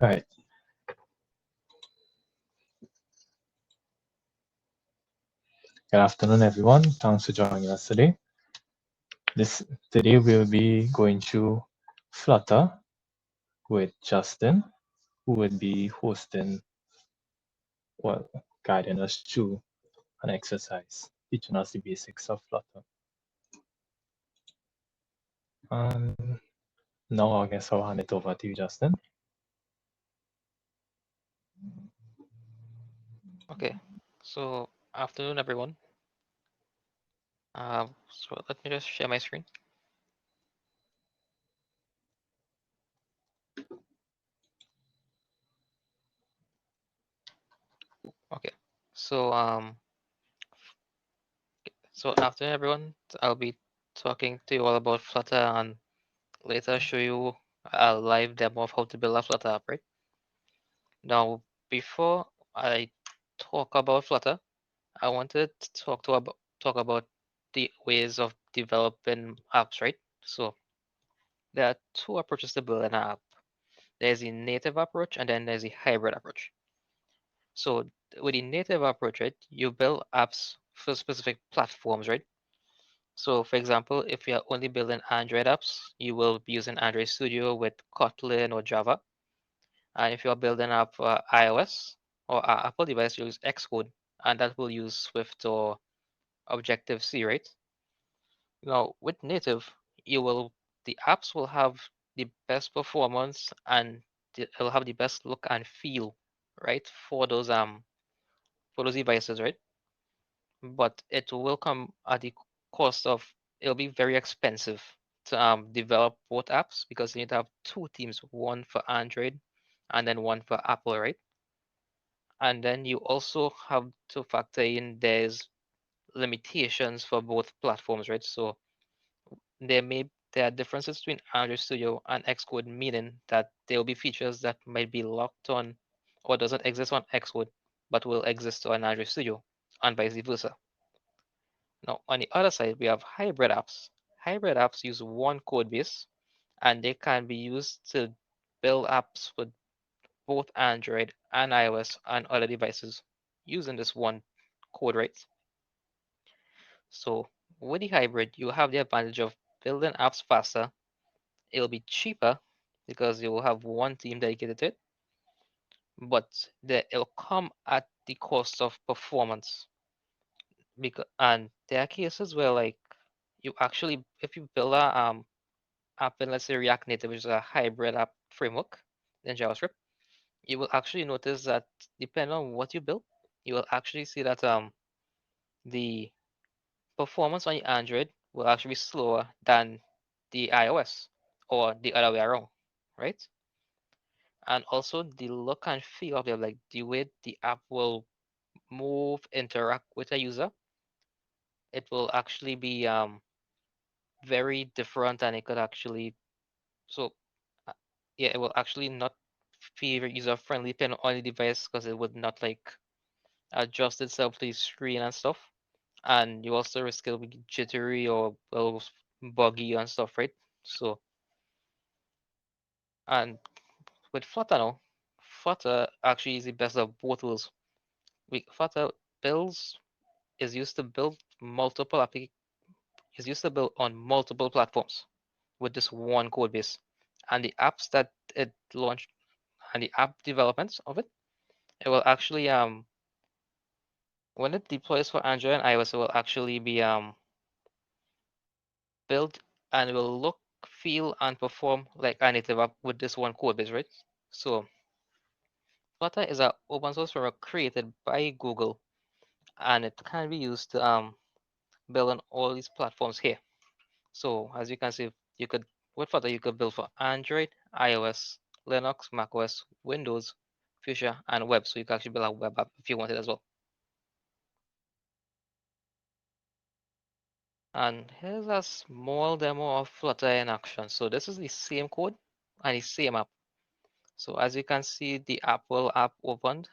All right. Good afternoon, everyone. Thanks for joining us today. Today we'll be going through Flutter with Justin, who would be hosting, well, guiding us through an exercise, teaching us the basics of Flutter. And now I guess I'll hand it over to you, Justin. Okay, so afternoon, everyone. So let me just share my screen. Okay, so afternoon, everyone. I'll be talking to you all about Flutter and later show you a live demo of how to build a Flutter app, right? Now, before I talk about Flutter, I wanted to talk about the ways of developing apps, right? So there are two approaches to build an app. There's a native approach and then there's a hybrid approach. So with the native approach, right, you build apps for specific platforms, right? So for example, if you're only building Android apps, you will be using Android Studio with Kotlin or Java. And if you're building up iOS or Apple device, you use Xcode, and that will use Swift or Objective-C, right? Now with native, the apps will have the best performance and it'll have the best look and feel, right, for those devices, right? But it will come at the cost of it'll be very expensive to develop both apps because you need to have two teams, one for Android and then one for Apple, right? And then you also have to factor in there's limitations for both platforms, right? So there are differences between Android Studio and Xcode, meaning that there will be features that might be locked on or doesn't exist on Xcode, but will exist on Android Studio, and vice versa. Now, on the other side, we have hybrid apps. Hybrid apps use one code base, and they can be used to build apps with both Android and iOS and other devices using this one code, right? So with the hybrid, you have the advantage of building apps faster. It'll be cheaper because you will have one team dedicated to it, but it'll come at the cost of performance. And there are cases where like you actually, if you build a app in, let's say, React Native, which is a hybrid app framework in JavaScript, you will actually notice that depending on what you build, you will actually see that the performance on your Android will actually be slower than the iOS or the other way around, right? And also the look and feel of it, like the way the app will move, interact with a user, it will actually be very different and it could actually so uh, yeah, it will actually not feel user friendly depending on the device because it would not like adjust itself to the screen and stuff. And you also risk it will be jittery or a little buggy and stuff, right? So and with Flutter now, Flutter actually is the best of both worlds. Flutter builds is used to build is used to build on multiple platforms with this one code base. And the apps that it launched and the app developments of it, it will actually when it deploys for Android and iOS, it will actually be built and it will look, feel, and perform like a native app with this one code base, right? So Flutter is an open source framework created by Google, and it can be used to build on all these platforms here. So as you can see, you could with Flutter you could build for Android, iOS, Linux, macOS, Windows, Fuchsia, and web. So you can actually build a web app if you want it as well. And here's a small demo of Flutter in action. So this is the same code and the same app. So as you can see, the Apple app opened.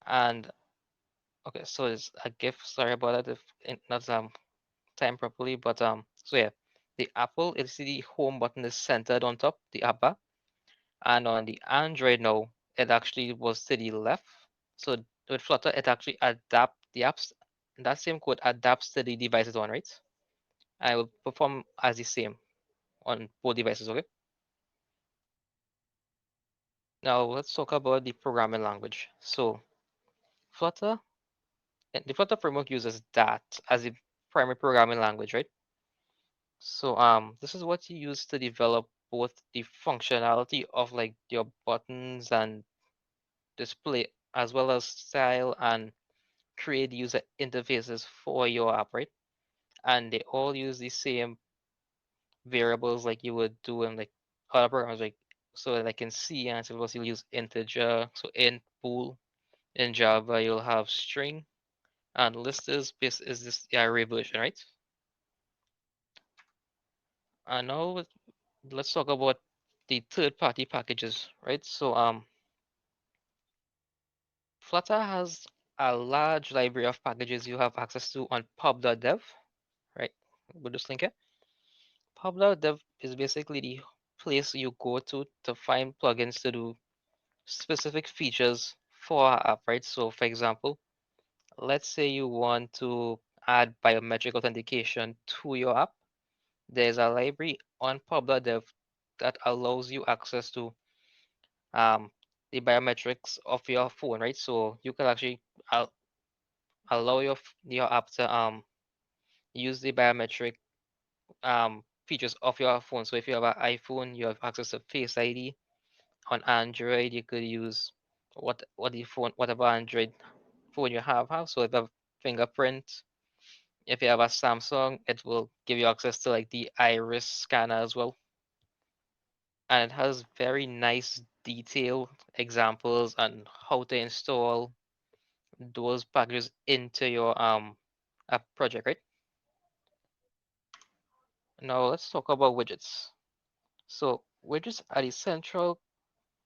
And okay, so it's a GIF. Sorry about that if not timed properly. But so yeah, the Apple LCD home button is centered on top, the app bar. And on the Android now, it actually was to the left. So with Flutter, it actually adapt the apps. That same code adapts to the devices on, right? And it will perform as the same on both devices, okay? Now let's talk about the programming language. So Flutter, the Flutter framework uses that as the primary programming language, right? So this is what you use to develop both the functionality of like your buttons and display, as well as style and create user interfaces for your app, right? And they all use the same variables like you would do in like other programs, like so like in C and C++ you'll use integer, so int bool. In Java you'll have string, and list is this the array version, right? And now let's talk about the third-party packages, right? So Flutter has a large library of packages you have access to on pub.dev, right? With this link here. Pub.dev is basically the place you go to find plugins to do specific features for our app, right? So for example, let's say you want to add biometric authentication to your app. There's a library on pub.dev that allows you access to um, the biometrics of your phone, right? So you can actually al allow your app to use the biometric features of your phone. So if you have an iPhone, you have access to Face ID. On Android, you could use whatever Android phone you have. So if you have fingerprint, if you have a Samsung, it will give you access to like the iris scanner as well. And it has very nice detailed examples on how to install those packages into your app project, right? Now let's talk about widgets. So widgets are the central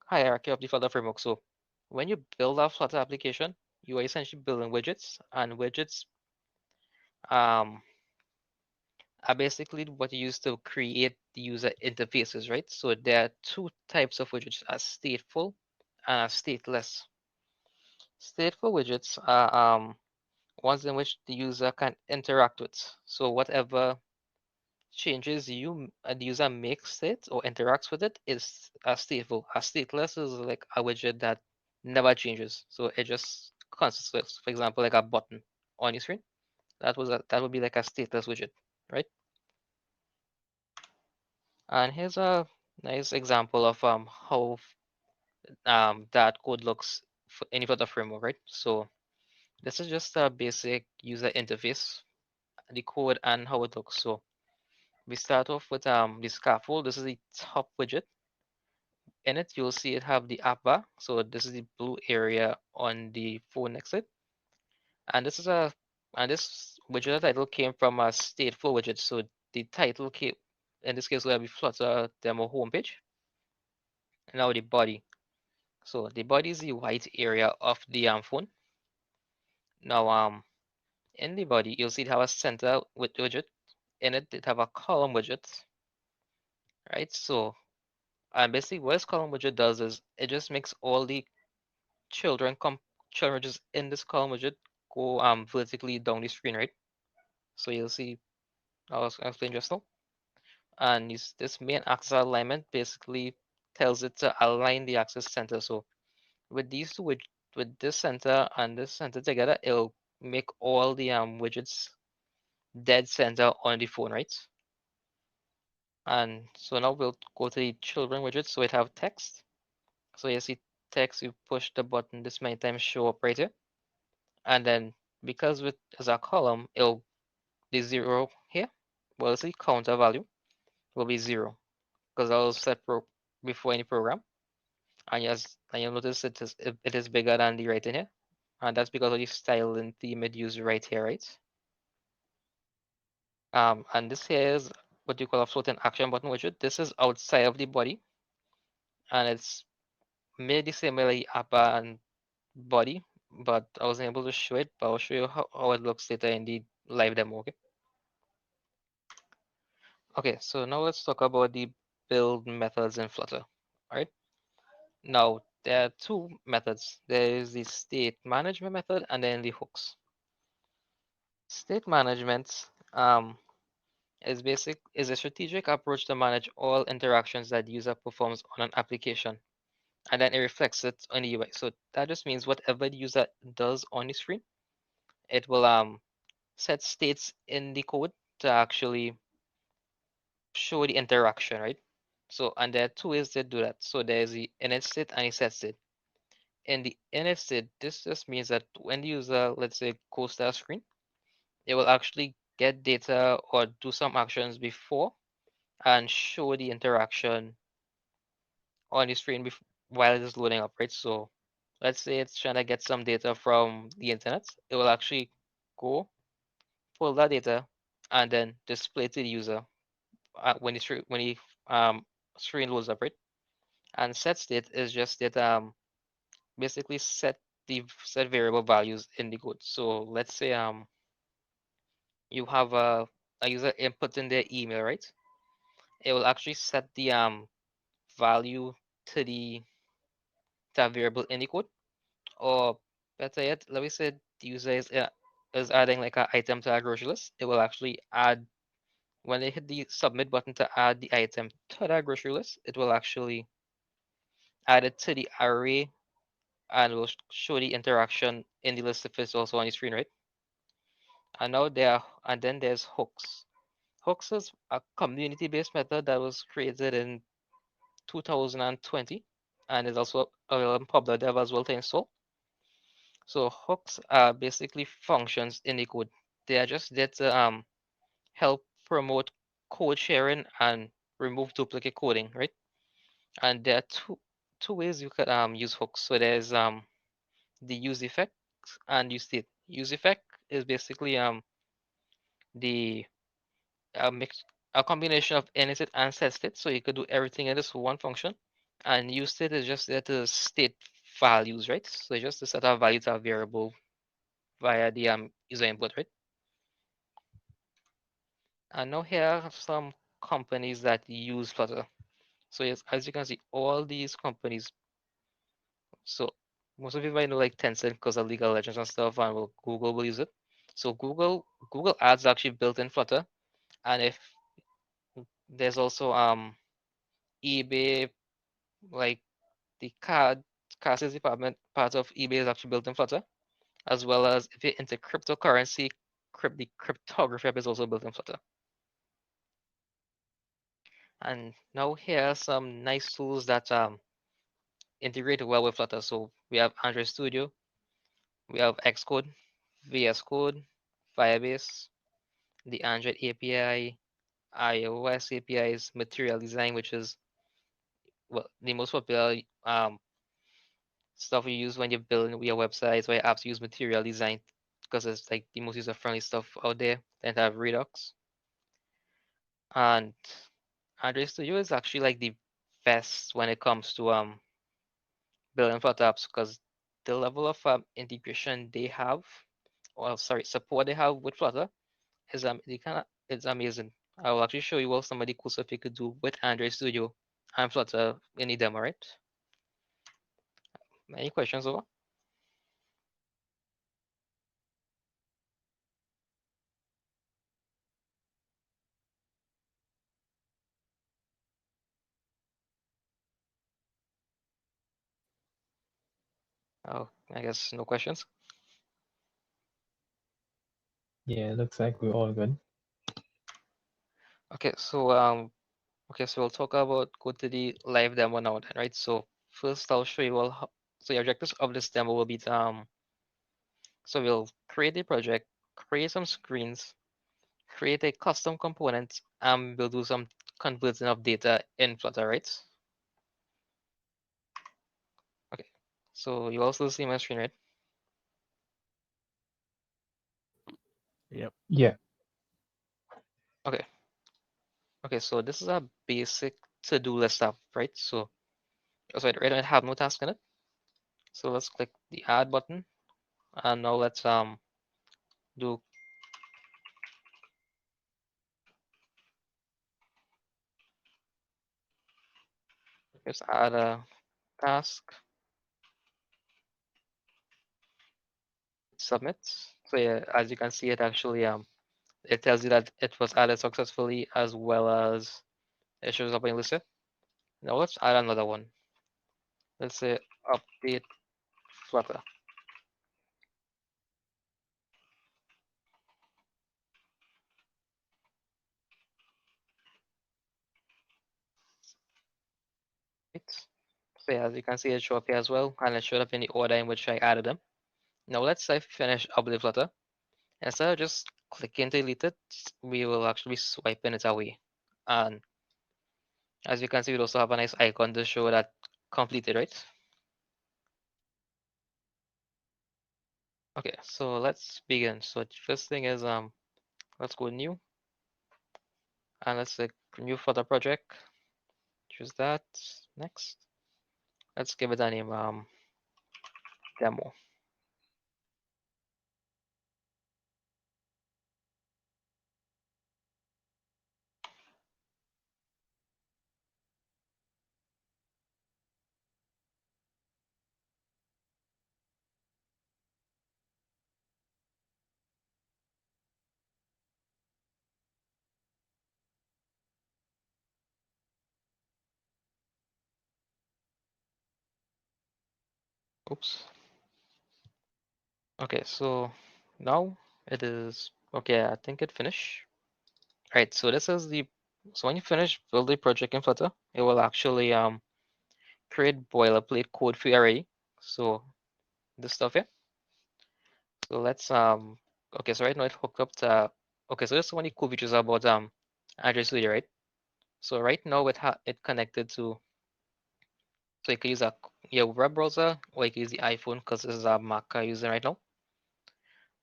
hierarchy of the Flutter framework. So when you build a Flutter application, you are essentially building widgets, and widgets um, are basically what you use to create the user interfaces, right? So there are two types of widgets, a stateful and a stateless. Stateful widgets are ones in which the user can interact with. So whatever changes the user makes it or interacts with it is stateful. A stateless is like a widget that never changes. So it just consists of, for example, like a button on your screen. That would be like a stateless widget, right? And here's a nice example of how that code looks for any Flutter framework, right? So this is just a basic user interface, the code and how it looks. So we start off with the scaffold. This is the top widget. In it, you'll see it have the app bar. So this is the blue area on the phone next to it. And this widget title came from a stateful widget. So the title came, in this case, will be Flutter demo homepage. And now the body. So the body is the white area of the phone. Now in the body, you'll see it have a center with widget. In it have a column widget, right? So basically what this column widget does is it just makes all the children come children just in this column widget go vertically down the screen, right? So you'll see I'll explain just now. And this main axis alignment basically tells it to align the axis center. So with these two with this center and this center together, it'll make all the widgets dead center on the phone, right? And so now we'll go to the children widget. So it have text. So you see text, you push the button this many times, show up right here. And then because with as a column, it'll the zero here, well, let's see counter value will be zero because I was set before any program. And yes, and you'll notice it is bigger than the right in here. And that's because of the style and theme it used right here, right? And this here is what you call a floating action button widget. This is outside of the body, and it's made the same way like upper and body, but I wasn't able to show it, but I'll show you how it looks later in the live demo, okay? Okay, so now let's talk about the build methods in Flutter, all right? Now, there are two methods. There is the state management method and then the hooks. State management is a strategic approach to manage all interactions that the user performs on an application, and then it reflects it on the UI. So that just means whatever the user does on the screen, it will set states in the code to actually show the interaction, right? So, and there are two ways to do that. So there's the init state and the set state. In the init state, this just means that when the user, let's say, goes to a screen, it will actually get data or do some actions before and show the interaction on the screen while it is loading up, right? So let's say it's trying to get some data from the internet. It will actually go pull that data and then display to the user when the screen loads up, right? And set state is just that basically set variable values in the code. So let's say you have a user input in their email, right? It will actually set the value to the to a variable in the code, or better yet, let me say the user is adding like an item to a grocery list. It will actually add when they hit the submit button to add the item to that grocery list. It will actually add it to the array and will show the interaction in the list if it's also on the screen, right? And then there's hooks. Hooks is a community-based method that was created in 2020 and is also available in public dev as well to install. So hooks are basically functions in the code. They are just there to help promote code sharing and remove duplicate coding, right? And there are two ways you could use hooks. So there's the use effect and use state. Use effect is basically the mix a combination of init and set state, so you could do everything in this one function. And use state is just there to state values, right? So just to set a value to a variable via the user input, right? And now here are some companies that use Flutter. So yes, as you can see, all these companies. So most of you might know like Tencent because of League of Legends and stuff, and Google will use it. So Google Ads actually built in Flutter, and if there's also eBay, like the card sales department part of eBay is actually built in Flutter, as well as if you're into cryptocurrency, the cryptography app is also built in Flutter. And now here are some nice tools that integrate well with Flutter. So we have Android Studio, we have Xcode, VS Code, Firebase, the Android API, iOS APIs, Material Design, which is well the most popular stuff you use when you're building your websites or your apps. Use Material Design because it's like the most user-friendly stuff out there. Then have Redux, and Android Studio is actually like the best when it comes to building Flutter apps because the level of integration they have, or sorry, support they have with Flutter is it's amazing. I will actually show you all some of the cool stuff you could do with Android Studio and Flutter in the demo, right? Any questions over? Oh, I guess no questions. Yeah, looks like we're all good. Okay, so we'll talk about go to the live demo now then, right? So first I'll show you all how, so the objectives of this demo will be to, so we'll create a project, create some screens, create a custom component, and we'll do some converting of data in Flutter, right? Okay, so you also see my screen, right? Yep. Yeah. Okay, okay, so this is a basic to-do list app, right? So, so right now I have no task in it. So let's click the add button, and now let's do let's add a task, submit. So yeah, as you can see, it actually it tells you that it was added successfully, as well as it shows up on your list. Now let's add another one. Let's say update Flutter. Right. So yeah, as you can see, it show up here as well, and it showed up in the order in which I added them. Now let's say finish update Flutter. Instead of just clicking to delete it, we will actually be swiping it away. And as you can see, we also have a nice icon to show that completed, right? Okay, so let's begin. So the first thing is let's go new, and let's say new Flutter project. Choose that. Next. Let's give it a name demo. Oops. Okay, so now it is okay. I think it finished. Right, so this is the so when you finish build the project in Flutter, it will actually create boilerplate code for you already. So this stuff here. So let's okay, so right now it's hooked up to okay, so this is one of the cool features about Android Studio, right? So right now it connected to so you can use your web browser or you can use the iPhone because this is a Mac I'm using right now.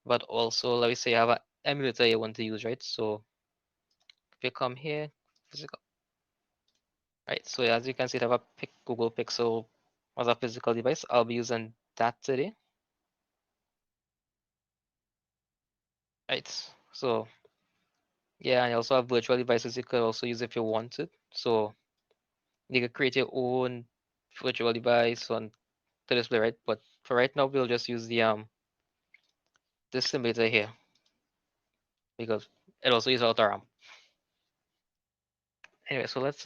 But also let me say you have an emulator you want to use, right? So if you come here, physical. Right, so as you can see, I have a Google Pixel as a physical device. I'll be using that today. Right, so yeah, and you also have virtual devices you could also use if you wanted. So you could create your own virtual device on to display, right? But for right now, we'll just use the this simulator here because it also uses auto RAM. Anyway, so let's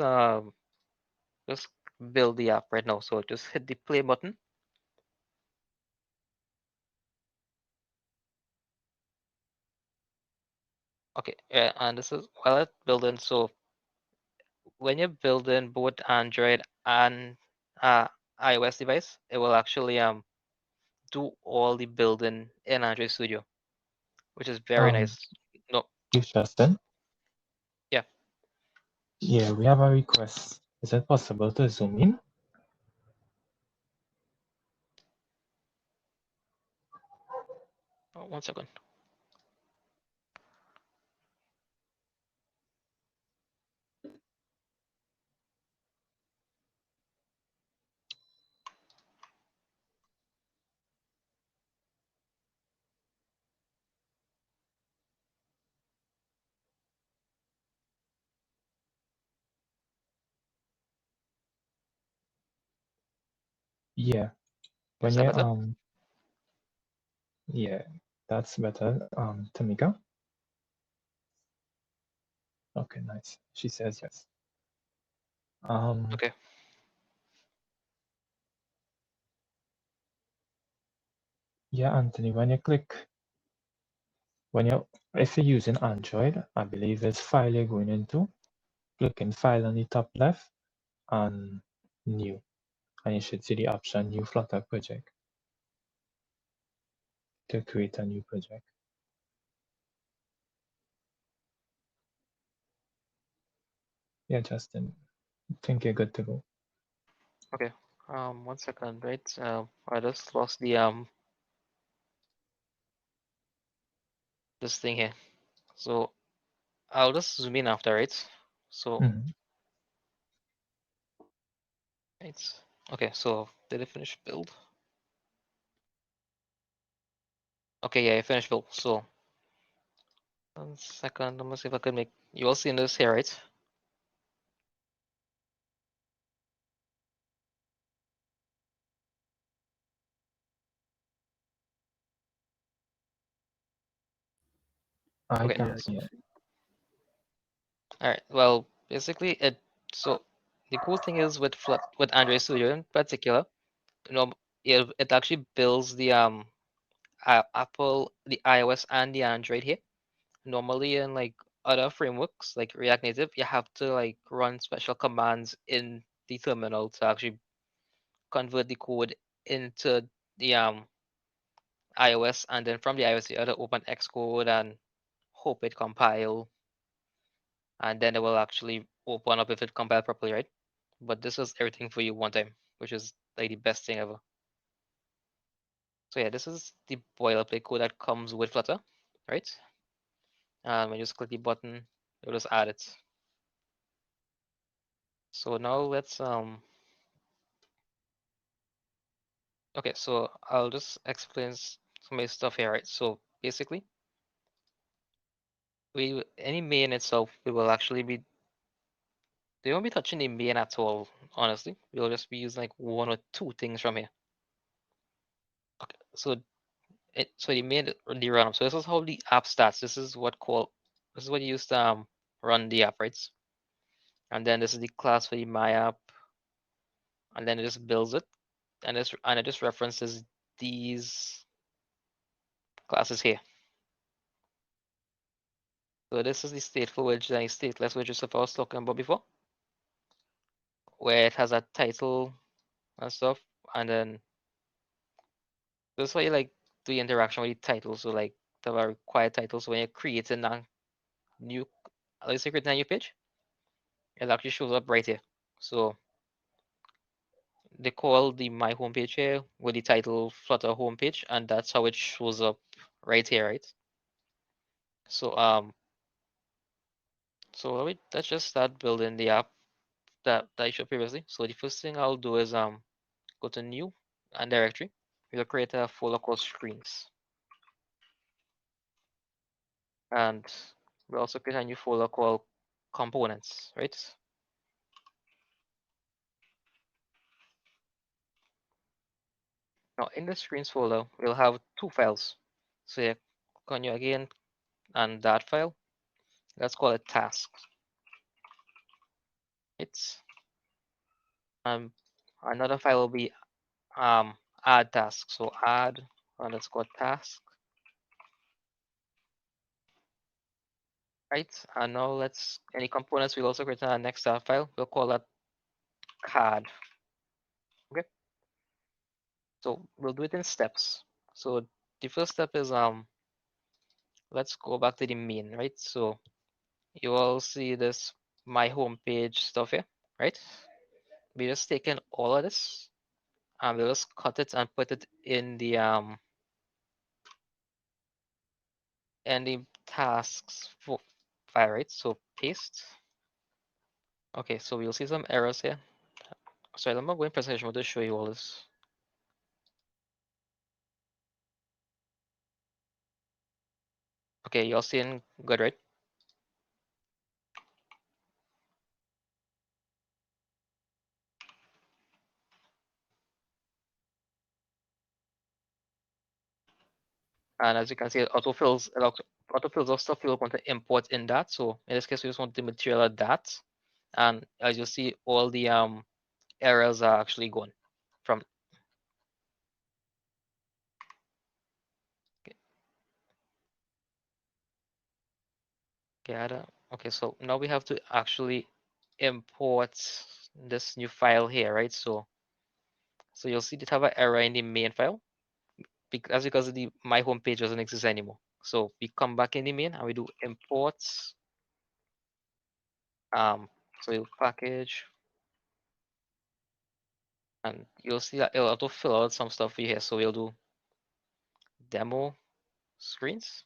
just build the app right now. So just hit the play button. Okay, yeah, and this is while it's building. So when you're building both Android and iOS device, it will actually do all the building in Android Studio, which is very Um, nice. No, Justin. yeah. Yeah, we have a request. Is it possible to zoom in? Oh, 1 second. Yeah. When Is that you better? yeah, that's better. Tamika. Okay, nice. She says yes. Okay. Yeah, Anthony, if you're using Android, I believe it's file you're going into. Click in file on the top left and new. And you should see the option new Flutter project to create a new project. Yeah, Justin, I think you're good to go. Okay. 1 second, right? I just lost the this thing here. So I'll just zoom in after, right? So Mhm. it's okay. So did it finish build? Okay, yeah, I finished build. So 1 second. Let me see if I can make you all see this here, right? I Okay. can't see it. All right. Well, basically, so the cool thing is with Android Studio in particular, you know, it actually builds the Apple, the iOS and the Android here. Normally in like other frameworks like React Native, you have to like run special commands in the terminal to actually convert the code into the iOS, and then from the iOS you have to open Xcode and hope it compile, and then it will actually open up if it compiled properly, right? But this is everything for you one time, which is like the best thing ever. So yeah, this is the boilerplate code that comes with Flutter, right? And when you just click the button, it'll just add it. So now let's okay, so I'll just explain some of the stuff here, right? So basically, any main itself, we will actually be they won't be touching the main at all, honestly. We'll just be using like one or two things from here. Okay, so the main the run. So this is how the app starts. This is what you use to run the app, right? And then this is the class for the my app, and then it just builds it, and it just references these classes here. So this is the stateful widget and the stateless widget stuff I was talking about before, where it has a title and stuff, and then this way like the interaction with the title. So like the required title. So when you're creating a new, let's say creating a new page, it actually shows up right here. So they call the my homepage here with the title Flutter homepage, and that's how it shows up right here, right? So let's just start building the app that I showed previously. So the first thing I'll do is go to new and directory. We'll create a folder called screens, and we'll also create a new folder called components, right? Now in the screens folder, we'll have two files. So yeah, click on you again and that file. Let's call it tasks. It's another file will be add task. So add underscore task. Right, and now let's any components we'll also create a next file. We'll call that card. Okay, so we'll do it in steps. So the first step is let's go back to the main, right? So you all see this my home page stuff here, right? We just taken all of this and we'll just cut it and put it in the tasks file, right? So paste. Okay, so we'll see some errors here. Sorry, let me go in presentation mode to show you all this. Okay, you're seeing good, right? And as you can see, it autofills of stuff we want to import in that. So in this case, we just want the material at that. And as you see, all the errors are actually gone from. Okay, okay, so now we have to actually import this new file here, right? So you'll see that have an error in the main file because the my home page doesn't exist anymore. So we come back in the main and we do imports. So we'll package, and you'll see that it'll auto fill out some stuff here. So we'll do demo screens,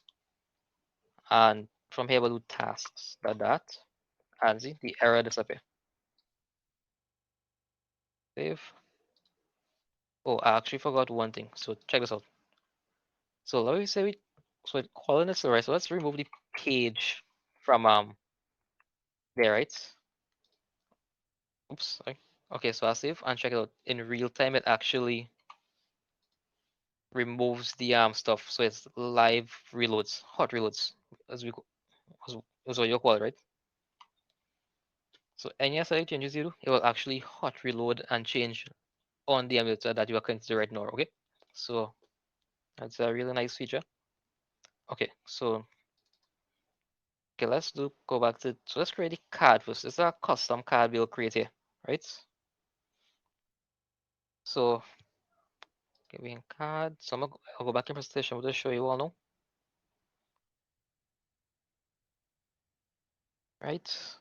and from here we'll do tasks. That and see the error disappear. Save. Oh, I actually forgot one thing. So check this out. So let me say so calling this right. So let's remove the page from there, right? Oops, sorry. Okay, so I'll save and check it out. In real time, it actually removes the stuff, so it's live reloads, hot reloads, as we as what you call it, right? So any SLA changes you do, it will actually hot reload and change on the emulator that you are considering right now. Okay, so that's a really nice feature. Okay, so let's go back to, so let's create a card first. This is a custom card we'll create here, right? So giving card. So I'll go back in presentation to show you all now. Right.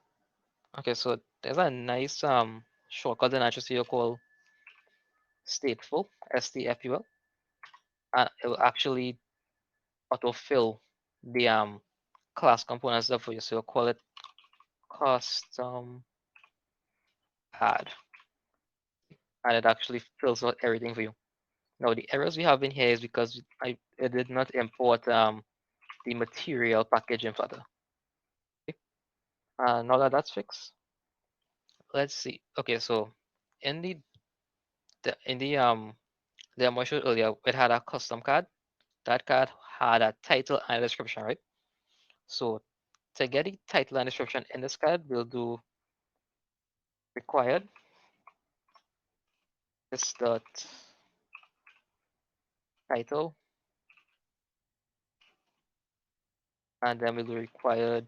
Okay, so there's a nice shortcut in HSCO called stateful, STFUL. And it will actually autofill the class components there for you. So you'll call it custom card. And it actually fills out everything for you. Now the errors we have in here is because it did not import the material package in Flutter. Okay. Now that that's fixed, let's see. Okay, so in the demo I showed earlier, it had a custom card. That card had a title and a description, right? So to get the title and description in this card, we'll do required this dot title, and then we'll do required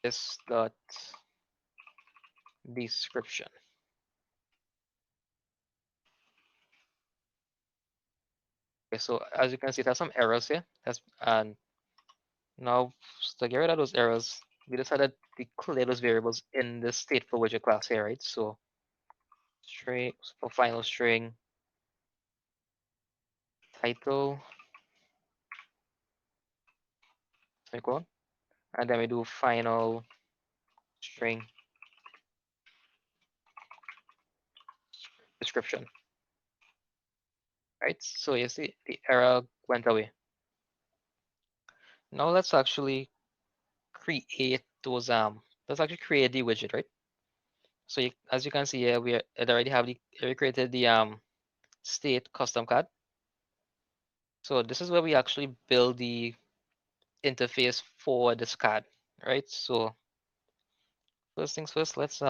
this dot description. Okay, so as you can see, there's some errors here. And now to get rid of those errors, we decided to declare those variables in the stateful widget class here, right? So string for final string title semicolon, and then we do final string description, right? So you see the error went away. Now let's actually create those let's actually create the widget, right? So as you can see here, it already have we created the state custom card. So this is where we actually build the interface for this card, right? So first things first, let's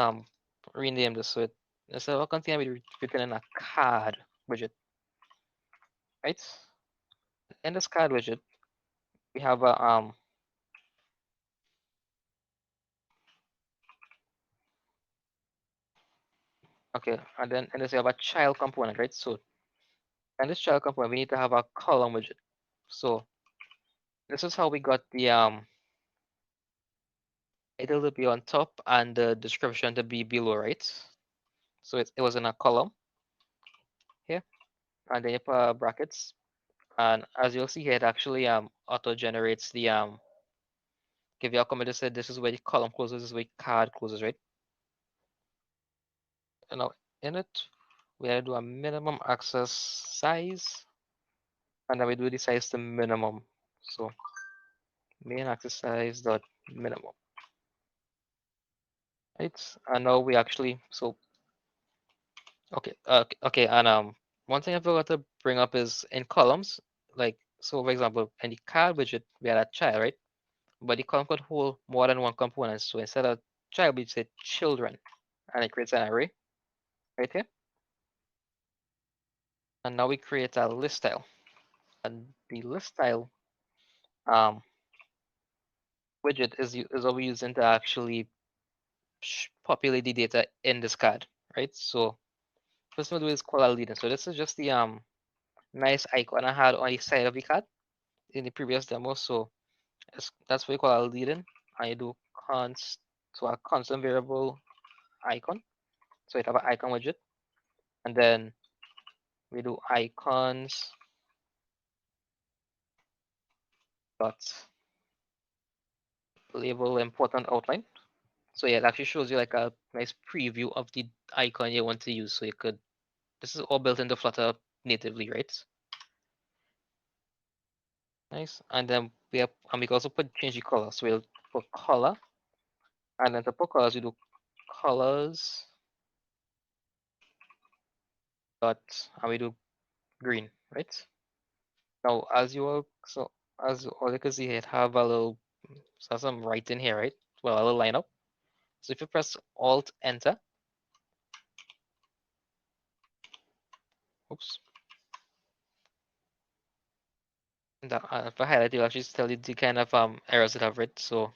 rename this. So instead of a container, we written in a card widget, right? In this card widget, we have a okay, and then we have a child component, right? So in this child component, we need to have a column widget. So this is how we got the title to be on top and the description to be below, right? So it was in a column here, and then you put brackets. And as you'll see here, it actually auto generates the give you a comment that said this is where the column closes, this is where the card closes, right? And now in it, we have to do a minimum access size, and then we do the size to minimum. So main access size dot minimum, right? And now we actually okay, okay, and one thing I forgot to bring up is in columns, like so for example, in the card widget we had a child, right? But the column could hold more than one component. So instead of child, we say children, and it creates an array right here. And now we create a list style, and the list style widget is what we're using to actually populate the data in this card, right? So first we'll do is call a leader. So this is just the nice icon I had on the side of the card in the previous demo. So that's what we call a leading. I do const so a constant variable icon. So it have an icon widget, and then we do icons dot label important outline. So yeah, it actually shows you like a nice preview of the icon you want to use. So you could, this is all built into Flutter natively, right? Nice. And then we can also change the color. So we'll put color, and then to put colors, we do colors dot, and we do green, right? Now, as you can see, it have a little some writing here, right? Well, a little lineup. So if you press Alt Enter, oops, that for highlight, it'll actually tell you the kind of errors it have read. So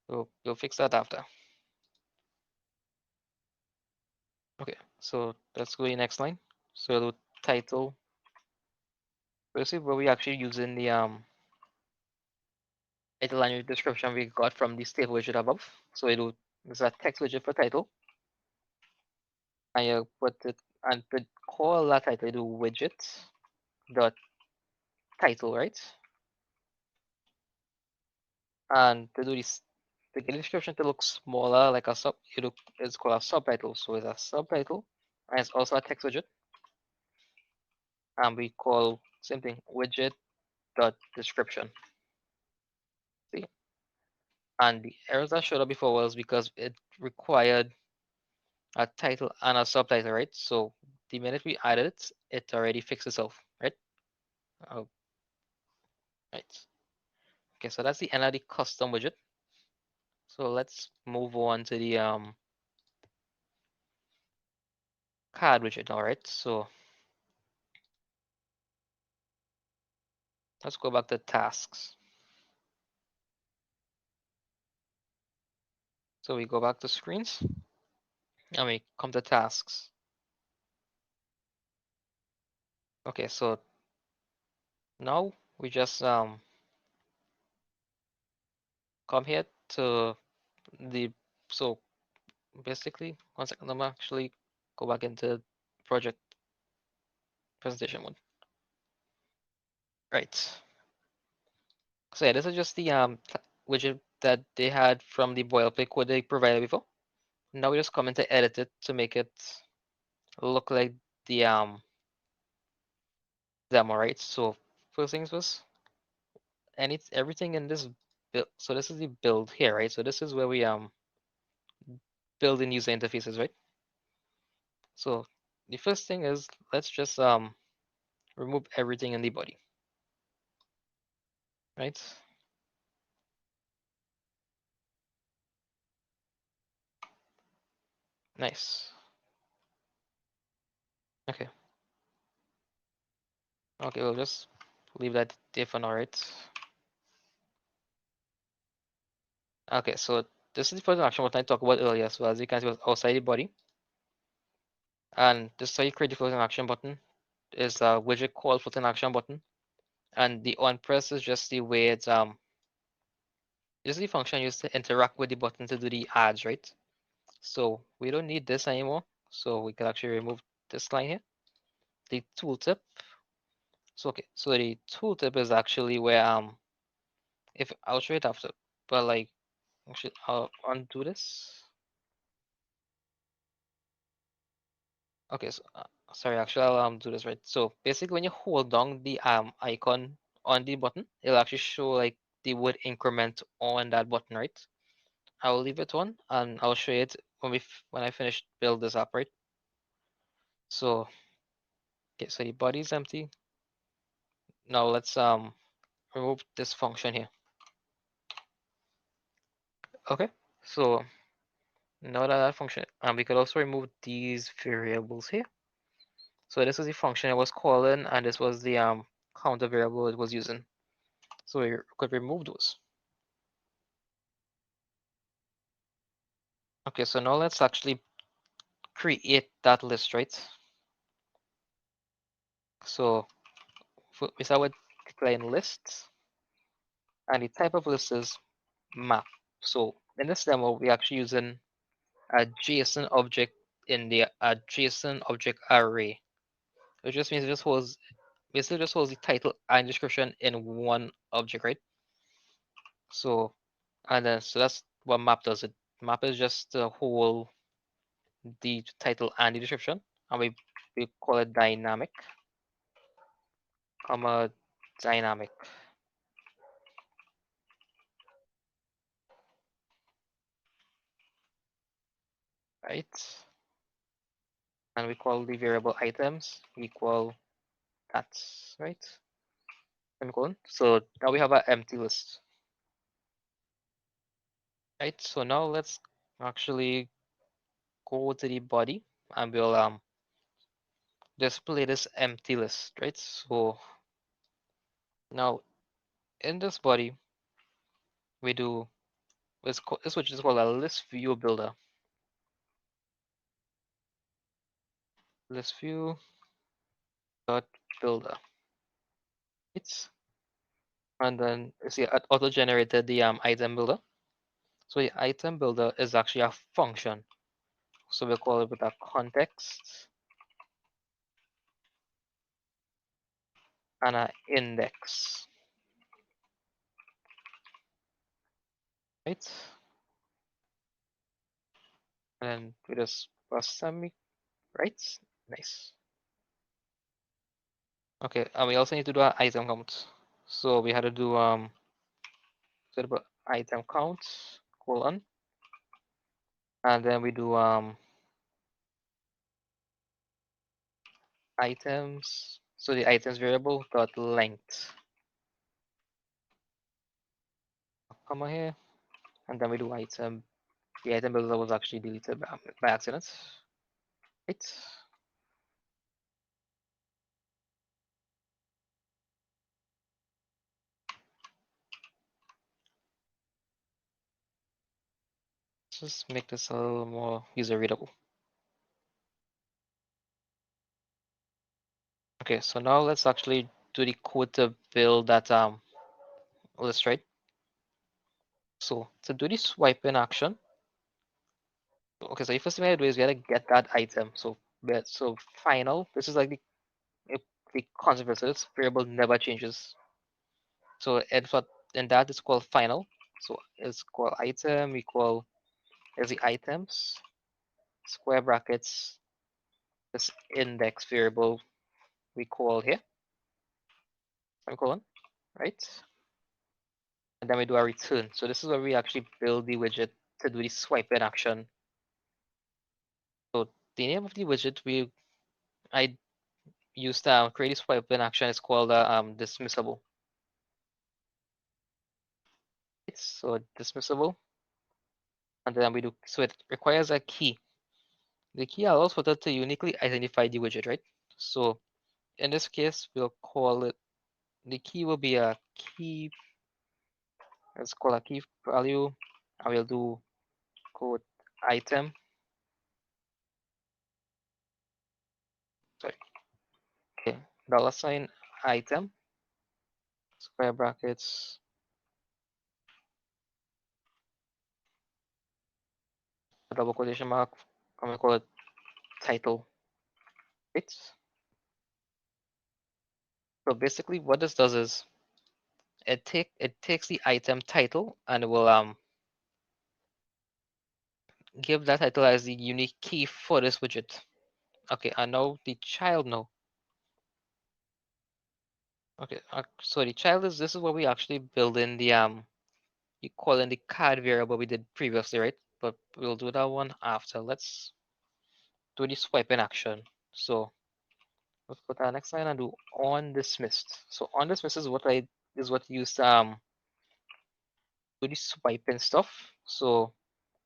you'll fix that after. Okay, so let's go to the next line. So the title. This is where we actually using the title and description we got from the stable widget above. So it's a text widget for title, and you put it and to call that title, you do widget dot title, right? And to do this, to get the description to look smaller, like a sub, it's called a subtitle. So it's a subtitle, and it's also a text widget, and we call same thing widget dot description. See, and the errors that showed up before was because it required a title and a subtitle, right? So the minute we added it, it already fixed itself, right? Oh, right. Okay, so that's the end of the custom widget. So let's move on to the card widget now, right? So let's go back to tasks. So we go back to screens and we come to tasks. Okay, so now we just come here to the so basically 1 second, I'm actually go back into project presentation mode. Right. So yeah, this is just the widget that they had from the boilerplate code they provided before. Now we just come in to edit it to make it look like the demo, right? So first things first, and it's everything in this build. So this is the build here, right? So this is where we build in user interfaces, right? So the first thing is let's just remove everything in the body, right? Nice. Okay. Okay, we'll just leave that there for now, right? Okay, so this is the first action button I talked about earlier. So as you can see, it was outside the body. And this is how you create the floating action button. Is a widget called floating action button. And the on press is just the way it's just the function used to interact with the button to do the ads, right? So we don't need this anymore. So we can actually remove this line here. The tooltip. So okay, so the tooltip is actually where if I'll show it after, but like actually I'll undo this. Okay, so sorry, actually I'll do this right. So basically when you hold down the icon on the button, it'll actually show like the word increment on that button, right? I will leave it on and I'll show it when I finish build this up, right? So okay, so the body is empty. Now let's remove this function here. Okay, so now that function, we could also remove these variables here. So this is the function I was calling, and this was the counter variable it was using. So we could remove those. Okay, so now let's actually create that list, right? So we start with declaring lists, and the type of list is map. So in this demo, we're actually using a JSON object in the JSON object array, which just means it just holds basically just holds the title and description in one object, right? So and then so that's what map does. It map is just to hold the title and the description, and we call it dynamic, comma dynamic, right? And we call the variable items equal That's right. Semicolon. So now we have an empty list. Right. So now let's actually go to the body and we'll display this empty list, right? So now in this body, we do this which is called a list view builder. List view dot builder. It's and then you see it auto generated the item builder. So the item builder is actually a function. So we'll call it with a context and an index. Right? And then we just press semi, right? Nice. Okay, and we also need to do an item count. So we had to do sort of item count colon, and then we do items. So the items variable dot length, comma here, and then we do item. The item builder was actually deleted by accident. Right. Just make this a little more user readable. Okay, so now let's actually do the code to build that list, right? So to do the swipe in action, okay, so the first thing we gotta do is we gotta get that item. So final, this is like the consequence. So this variable never changes. So and that is called final. So it's called item equal is the items square brackets this index variable we call here semicolon, right? And then we do our return. So this is where we actually build the widget to do the swipe in action. So the name of the widget I used to create a swipe in action is called dismissible. So dismissible, and then we do so it requires a key. The key allows Flutter to uniquely identify the widget, right? So in this case, we'll call it the key will be a key. Let's call a key value. I will do code item. Sorry. Okay. Dollar sign item square brackets double quotation mark. I'm gonna call it title. Right. So basically, what this does is it takes the item title and it will give that title as the unique key for this widget. Okay, I know the child now. Okay, so the child is this is what we actually build in the you call in the card variable we did previously, right? But we'll do that one after. Let's do the swipe in action. So let's go to our next line and do on dismissed. So on dismissed is what used to do the swipe in stuff. So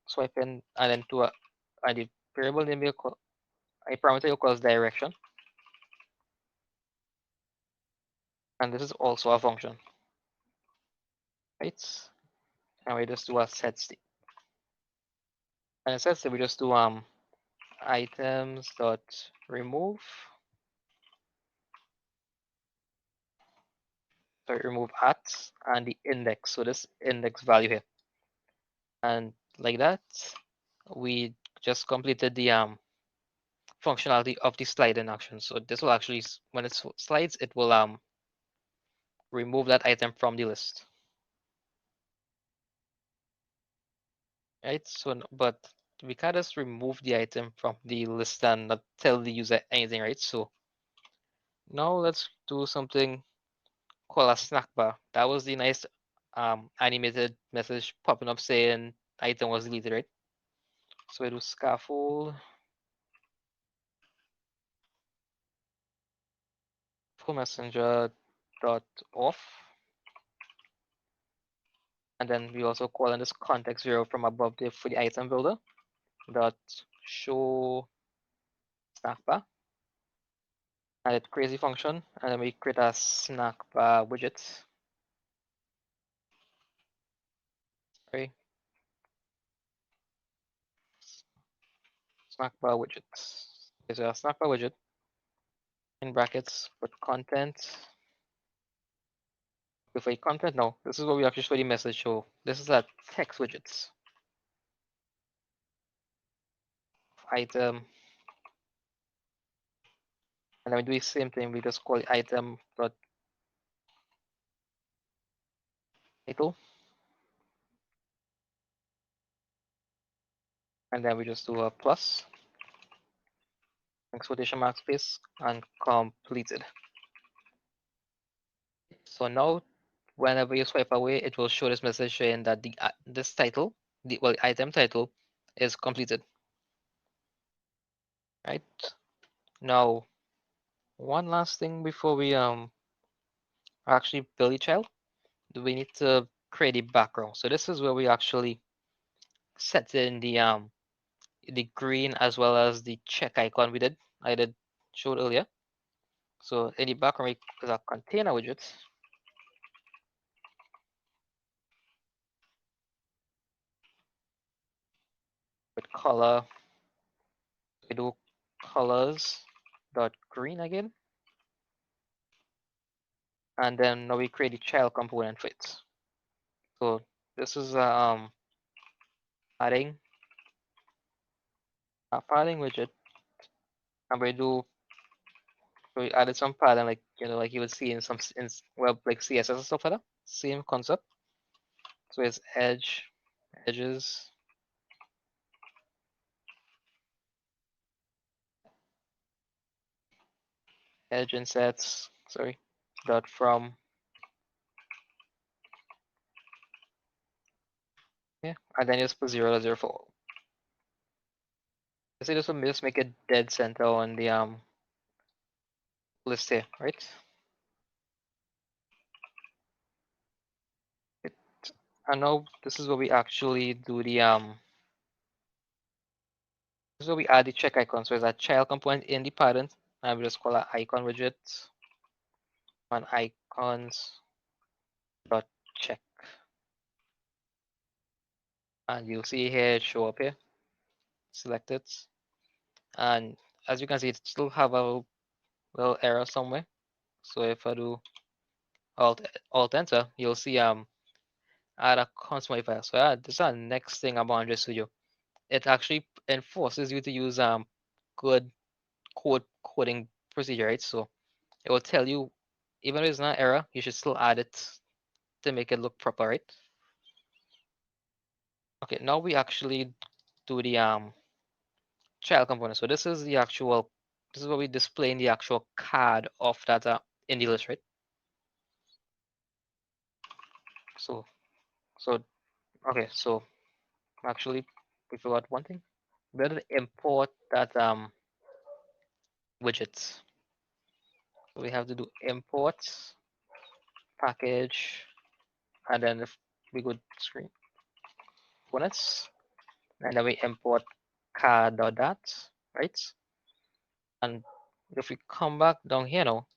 swipe in and then to and the variable name will call a parameter equals direction. And this is also a function. Right? And we just do a set state. And it says that we just do items dot remove. So remove at and the index. So this index value here. And like that, we just completed the functionality of the slide in action. So this will actually when it slides, it will remove that item from the list. Right? So but we can't just remove the item from the list and not tell the user anything, right? So now let's do something called a snack bar. That was the nice animated message popping up saying item was deleted, right? So we do scaffold full messenger dot off, and then we also call in this context 0 from above there for the item builder dot show snack bar, and it crazy function, and then we create a snack bar widget. Sorry. Snack bar widget. Okay, so a snack bar widget in brackets put content. If I content, no, this is what we actually show the message. So this is a text widgets item, and then we do the same thing. We just call it item dot title, and then we just do a plus, quotation mark space, and completed. So now, whenever you swipe away, it will show this message saying that the this title, the item title, is completed. Right now, one last thing before we actually build the child, we need to create a background. So this is where we actually set in the green as well as the check icon I did show earlier. So in the background is a container widget. With color, we do colors dot green again. And then now we create the child component for it. So this is adding a padding widget, and we added some pattern like like you would see in some web like CSS and stuff like that. Same concept. So it's edges, edge insets, sorry, dot from. Yeah, and then just put 0 to 0 for all. So this will just make a dead center on the list here, right? And now this is where we actually do the this is where we add the check icon. So it's a child component in the parent, and we just call it icon widget on icons dot check, and you'll see here it show up here. Select it, and as you can see, it still have a little error somewhere. So if I do alt enter, you'll see add a const modifier. So this is the next thing about Android Studio. It actually enforces you to use good coding procedure, right? So it will tell you, even if it's not error, you should still add it to make it look proper, right? Okay, now we actually do the child component. So this is what we display in the actual card of that in the list, right? So okay, so actually we forgot one thing. We have to import that widgets. So we have to do import package, and then if we go screen components, and then we import card.dat, right? And if we come back down here now,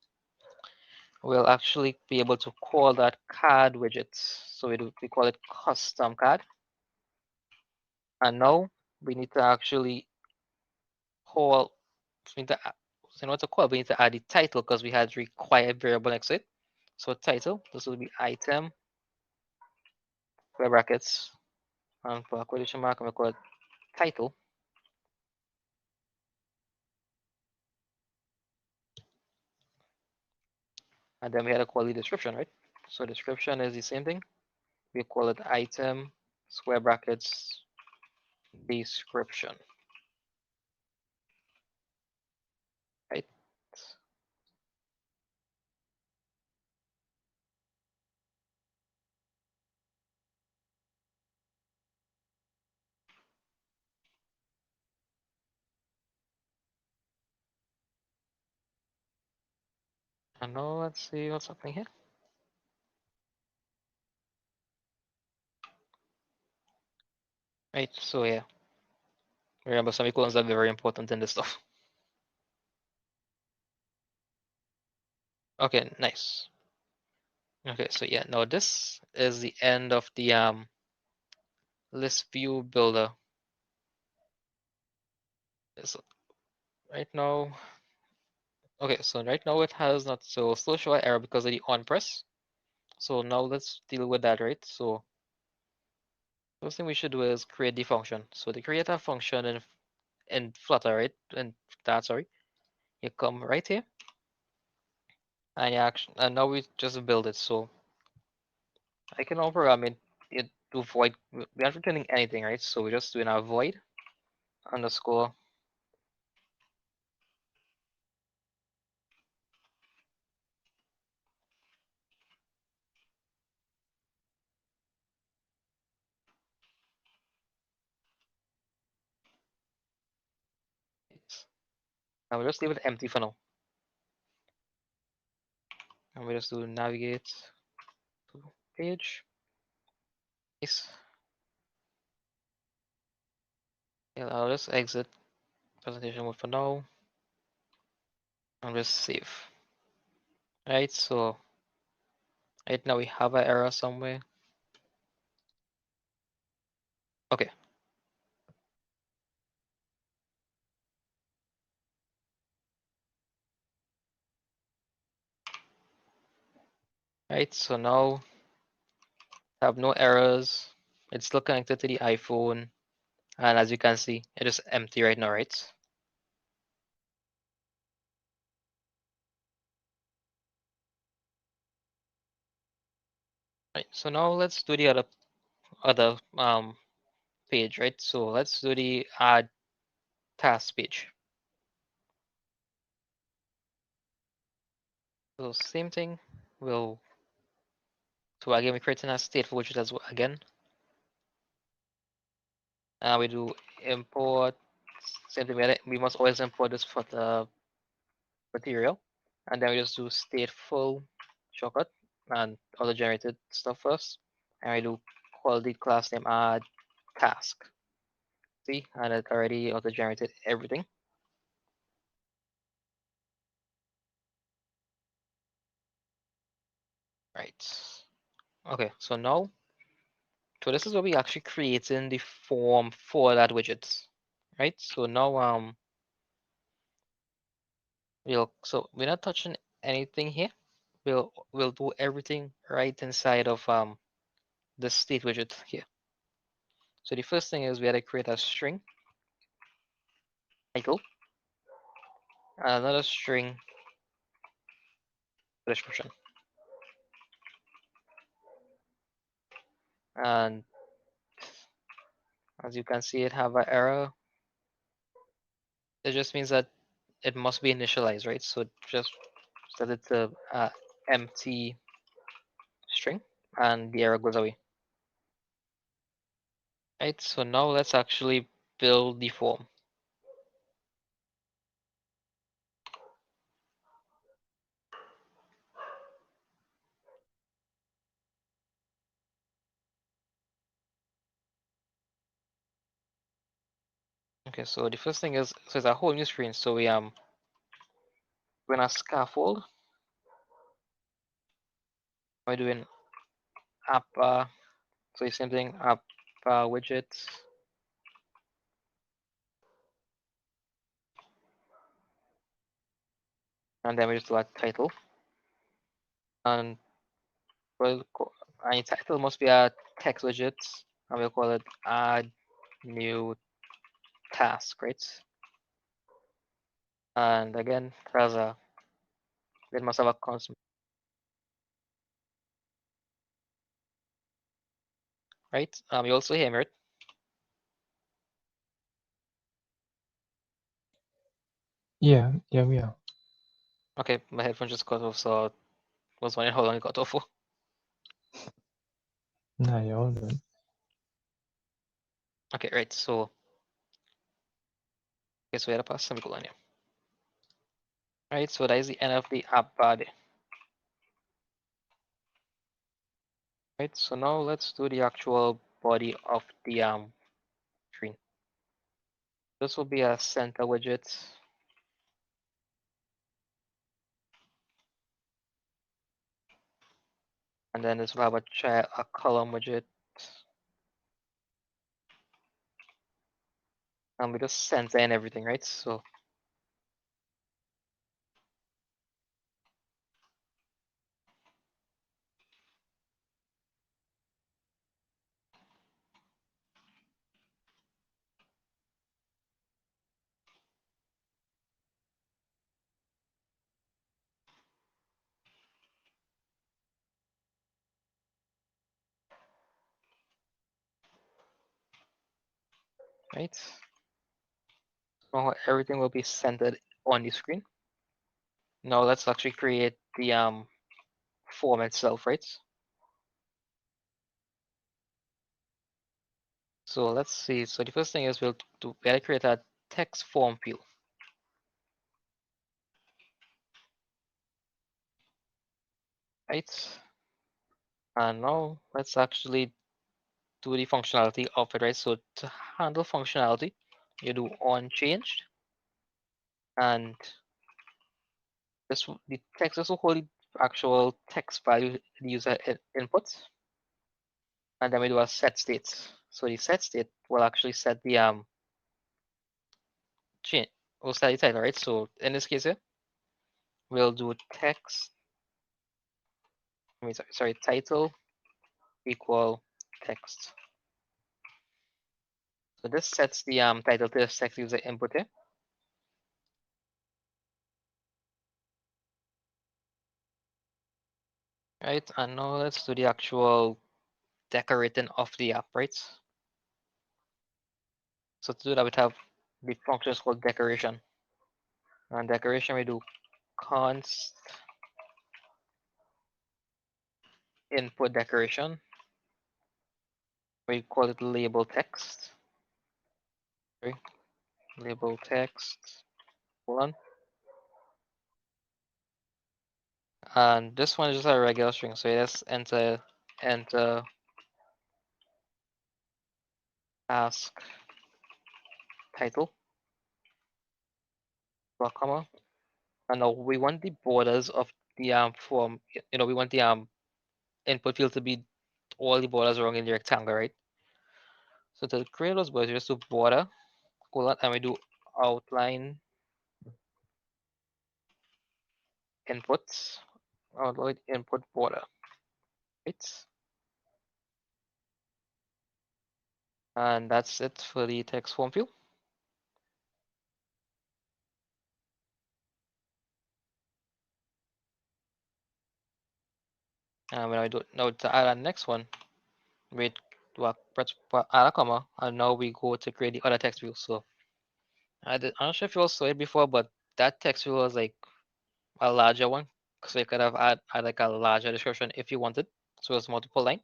we'll actually be able to call that card widget. So we call it custom card. And now we need to actually call, we need to, in order to call, we need to add the title because we had required variable next to it. So title, this will be item, square brackets, and for quotation mark, and we call it title. And then we had to call the description, right? So description is the same thing. We call it item, square brackets, description, right? And now let's see what's happening here. Right, so yeah. Remember, semicolons are very important in this stuff. Okay, nice. Okay, so yeah, now this is the end of the list view builder. So right now, okay, so right now it has not, so still show an error because of the on press. So now let's deal with that, right? So first thing we should do is create the function. So to create a function in Flutter, right? And that, sorry, you come right here and you actually, and now we just build it. So I can now program it to void. We aren't returning anything, right? So we're just doing a void underscore. And we'll just leave it empty for now. And we just do navigate to page. Nice. Yeah, I'll just exit presentation mode for now and just save. Right, so right now we have an error somewhere. Okay. Right, so now have no errors. It's still connected to the iPhone. And as you can see, it is empty right now, right? Right, so now let's do the other page, right? So let's do the add task page. So same thing. So again, we're creating a stateful widget as well again. We do import. Same thing. We must always import this for the material, and then we just do stateful shortcut and auto generated stuff first, and we do call the class name add task. See, and it already auto generated everything. Right. Okay, so now, so this is where we actually creating the form for that widget, right? So now so we're not touching anything here. We'll do everything right inside of the state widget here. So the first thing is we had to create a string title, and another string description, and as you can see, it have an error. It just means that it must be initialized, right? So just set it to empty string, and the error goes away. Right, so now let's actually build the form. Okay, so the first thing is, so it's a whole new screen. So we're gonna scaffold. We're doing app, so the same thing, app widget, and then we just do a title. And and title must be a text widget, and we'll call it add new task, right? And again, it must have a constant, right? You also hear me, right? Yeah, yeah, we are. Okay, my headphone just cut off, so I was wondering how long it got off for. Nah, you're all good. Okay, right, so we had a pass semicolon here. Right, so that is the end of the app body. Right, so now let's do the actual body of the screen. This will be a center widget. And then this will have a column widget. And we just center and everything, right? So right, now everything will be centered on the screen. Now let's actually create the form itself, right? So let's see. So the first thing is we gotta create a text form field. Right? And now let's actually do the functionality of it, right? So to handle functionality, you do on changed, and the text is will hold the actual text value the user inputs, and then we do a set state. So the set state will actually set the change will set the title, right? So in this case here, we'll do text. I mean, sorry, title equal text. So this sets the title to the text user input here. Right, and now let's do the actual decorating of the app, right? So to do that, we have the functions called decoration. And decoration, we do const input decoration. We call it label text. Okay, label text. Hold on. And this one is just a regular string. So let's enter ask title, comma. And now we want the borders of the form. We want the input field to be all the borders around in the rectangle, right? So to create those borders, we just do border, colon, and we do outline inputs, outline input border, right? And that's it for the text form field. And when I do now to add a next one, we do add a comma, and now we go to create the other text view. So I'm not sure if you all saw it before, but that text view was like a larger one, so you could have add like a larger description if you wanted. So it's multiple line.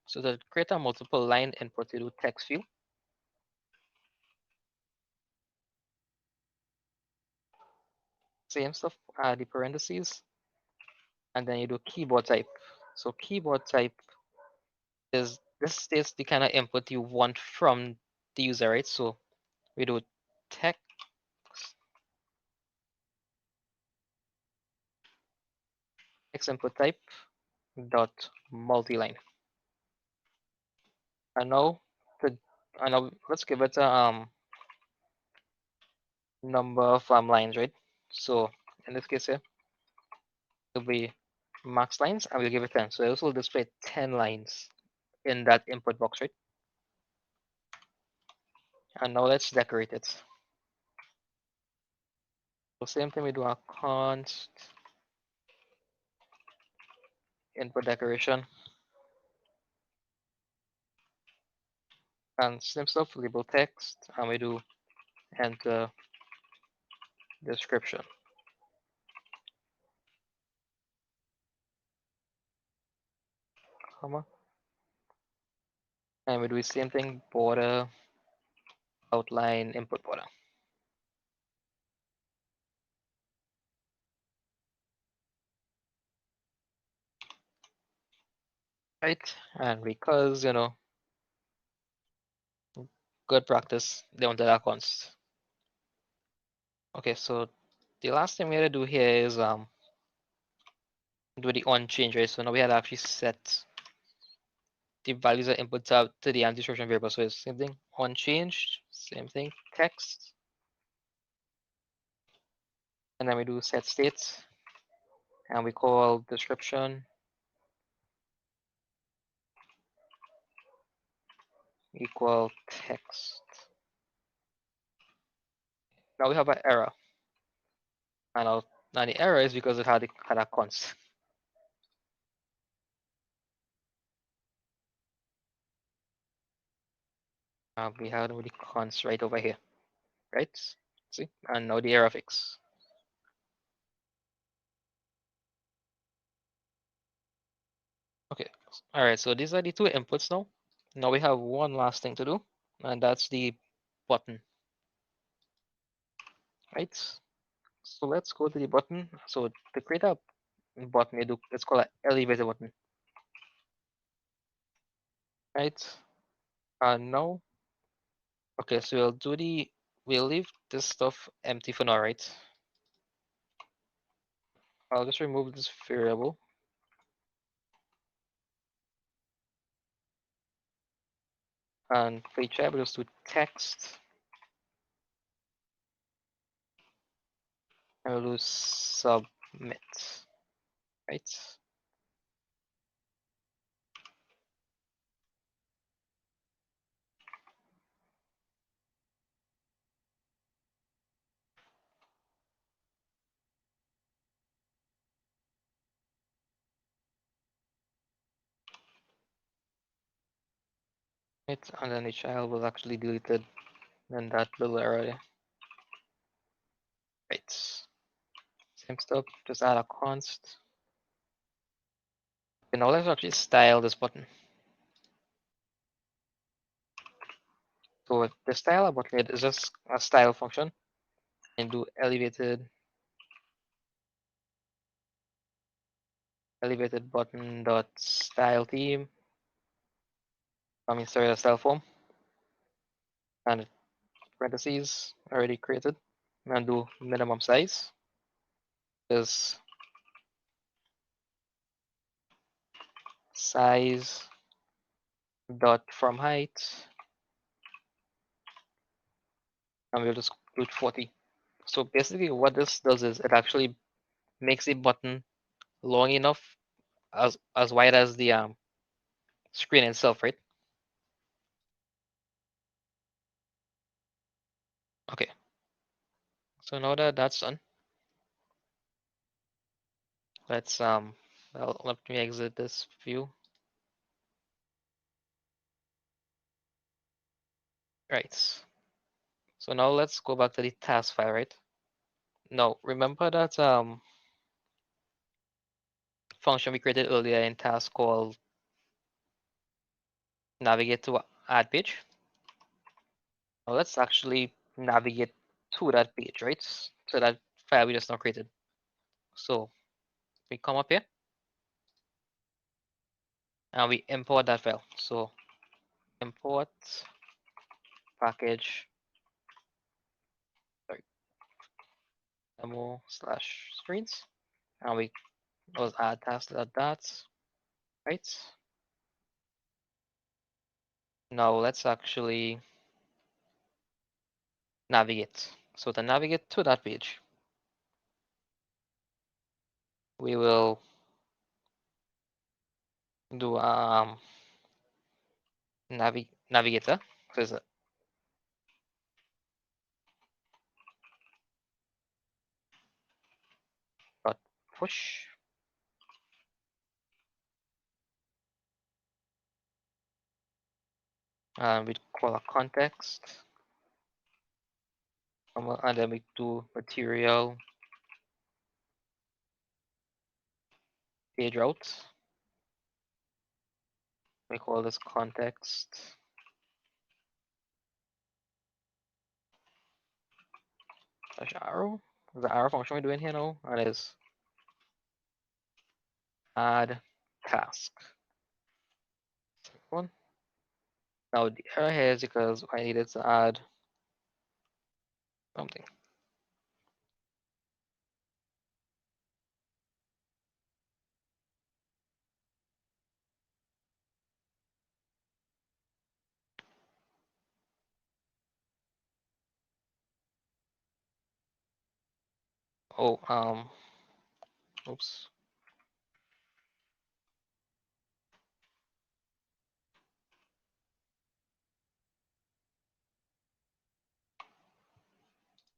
So to create a multiple line input, you do text view. Same stuff, add the parentheses, and then you do keyboard type. So keyboard type is this states the kind of input you want from the user, right? So we do text input type dot multi-line. And now let's give it a number of lines, right? So in this case here, it'll be max lines, and we'll give it 10. So this will display 10 lines in that input box, right? And now let's decorate it. So same thing, we do a const input decoration, and same stuff, label text, and we do enter description, comma, and we do the same thing, border, outline, input border. right? And because, good practice, they wanted our const. Okay, so the last thing we had to do here is do the on change, right? So now we had to actually set the values of input tab to the anti-disruption variable. So it's same thing, on change, same thing, text, and then we do set states, and we call description equal text. Now we have an error, and now the error is because it had a const. We have the const right over here, right? See, and now the error fix. Okay, all right, so these are the two inputs now. Now we have one last thing to do, and that's the button, right? So let's go to the button. So to create a button, it's called an elevator button, right? And now, okay, so we'll leave this stuff empty for now, right? I'll just remove this variable. And for each tab, we'll just do text, and we'll do submit, right? Right, and then the child was actually deleted in that little error there. Right. Same stuff, just add a const. Okay, now let's actually style this button. So the style button is just a style function, and do elevated button dot style theme. I mean, sorry, the style form, and parentheses already created, and do minimum size is size dot from height, and we'll just do 40. So basically, what this does is it actually makes the button long enough as wide as the screen itself, right? Okay. So now that that's done, let's well, let me exit this view. Right. So now let's go back to the task file, right? Now remember that function we created earlier in task called navigate to add page. Now let's actually navigate to that page, right? So that file we just now created. So we come up here and we import that file. So import package, sorry, demo slash screens, and we was add task that, right? Now let's actually navigate. So to navigate to that page, we will do navigator. So it's a dot push, and we call a context, and then we do material page route. We call this context slash arrow. The arrow function we're doing here now, and is add task. one. Now the error here is because I needed to add something. Oh, oops.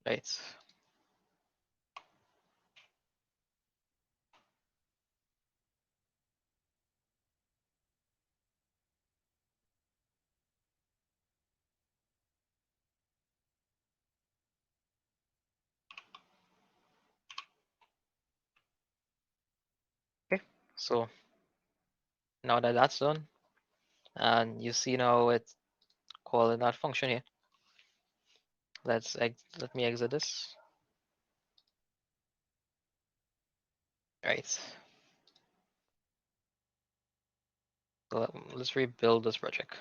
Right. Okay, so now that that's done, and you see now it's calling that function here. Let me exit this. Right. So let's rebuild this project.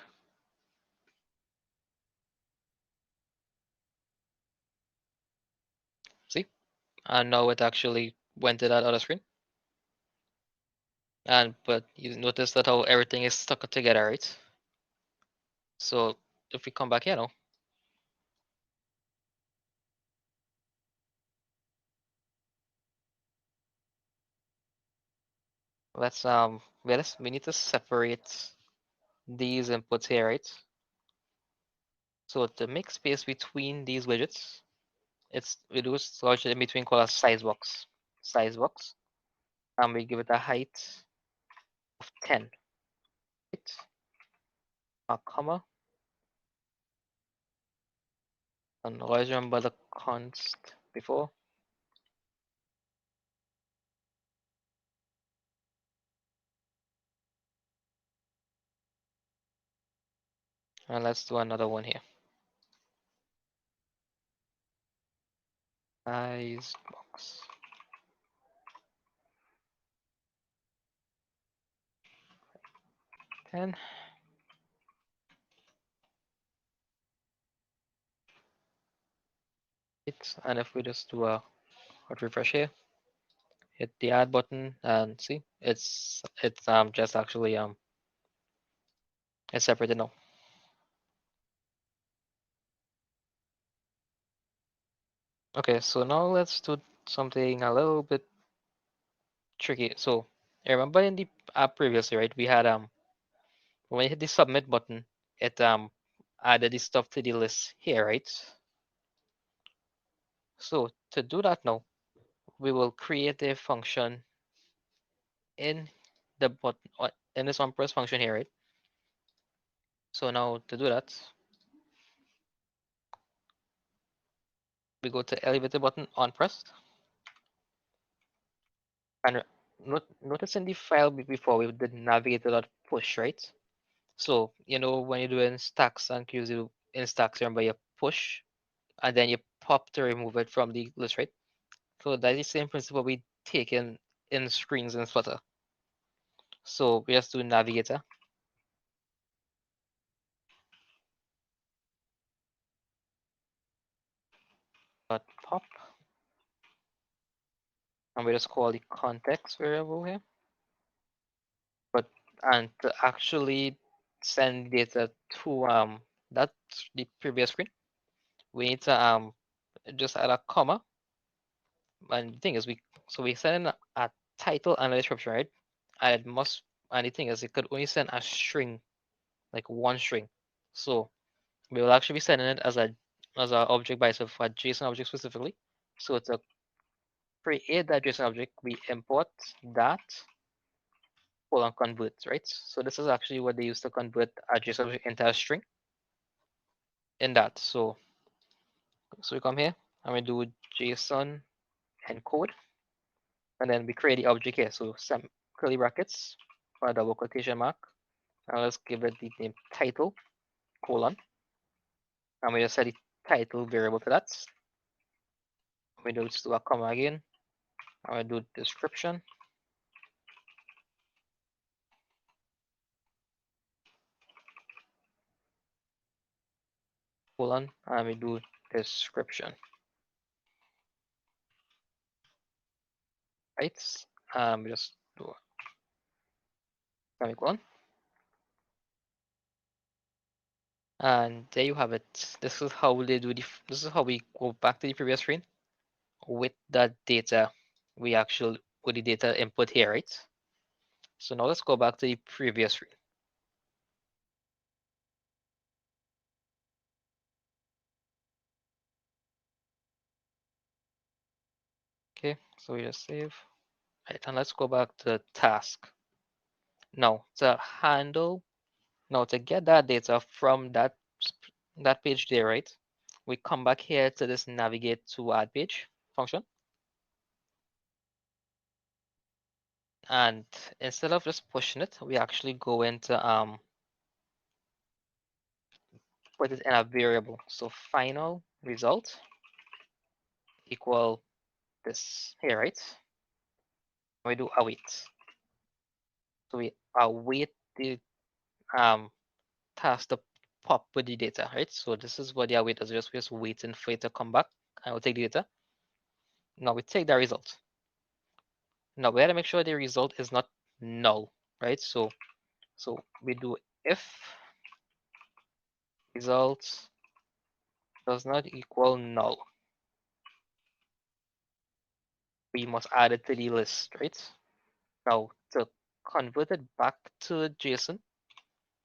See? And now it actually went to that other screen. But you notice that how everything is stuck together, right? So if we come back here now, we need to separate these inputs here, right? So to make space between these widgets, we do search in between called a size box. Size box. And we give it a height of 10. Right? A comma. And always remember the const before. And let's do another one here. Size box. 10. And if we just do a hot refresh here, hit the add button and see it's just actually it's separated now. Okay, so now let's do something a little bit tricky. So remember in the app previously, right? We had when you hit the submit button, it added the stuff to the list here, right? So to do that now, we will create a function in the button in this onPress function here, right? So now to do that, we go to elevator button onPress, and notice in the file before we did navigator.push, right? So when you're doing stacks and queues, you in stacks, remember you push and then you pop to remove it from the list, right? So that's the same principle we take in screens in Flutter. So we just do navigator. Dot pop. And we just call the context variable here. And to actually send data to that's the previous screen, we need to just add a comma. And the thing is we send in a title and a description, right? And the thing is it could only send a string, like one string. So we will actually be sending it as a object by itself, a JSON object specifically. So to create that JSON object, we import that convert, right? So this is actually what they use to convert a JSON object into a string in that. So we come here and we do JSON encode, and then we create the object here. So some curly brackets for a double quotation mark, and let's give it the name title colon, and we just set the title variable to that. We do just do a comma again, and we do description. colon, and we do description. Right? We just do semicolon. And there you have it. This is how they do this is how we go back to the previous screen with the data with the data input here, right? So now let's go back to the previous screen. Okay, so we just save. Right, and let's go back to the task. Now to handle, now to get that data from that page there, right? We come back here to this navigate to add page function. And instead of just pushing it, we actually go into put it in a variable. So final result equal this here, right? We do await. So we await the task to pop with the data, right? So this is what the await does. We're just waiting for it to come back, and we'll take the data. Now we take the result. Now we have to make sure the result is not null, right? So we do if result does not equal null. We must add it to the list, right? Now to convert it back to JSON,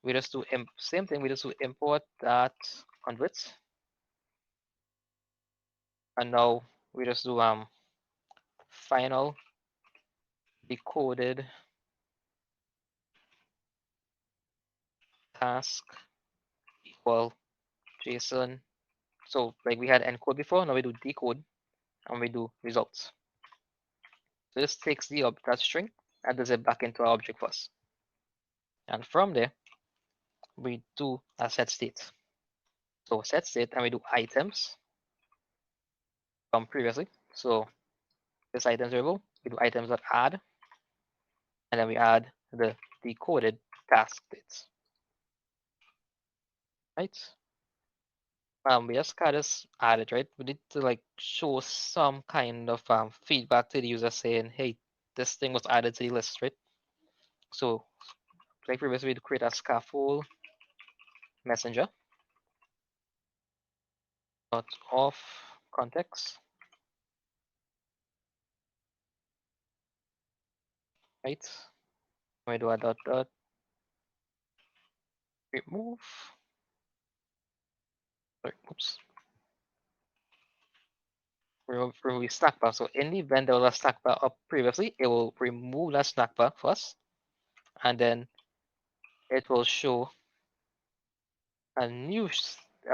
we just do same thing. We just do import that convert, and now we just do final decoded task equal JSON. So like we had encode before, now we do decode and we do results. So this takes that string and does it back into our object first. And from there, we do a set state. So set state and we do items from previously. So this items variable, we do items.add, and then we add the decoded task states. Right? We just kind of added, right? We need to like show some kind of feedback to the user saying, hey, this thing was added to the list, right? So like previously, we'd create a scaffold messenger dot of context, right? We do a dot remove. Sorry, oops. Remove snack bar. So in the event there was a snack bar up previously, it will remove that snack bar first, and then it will show a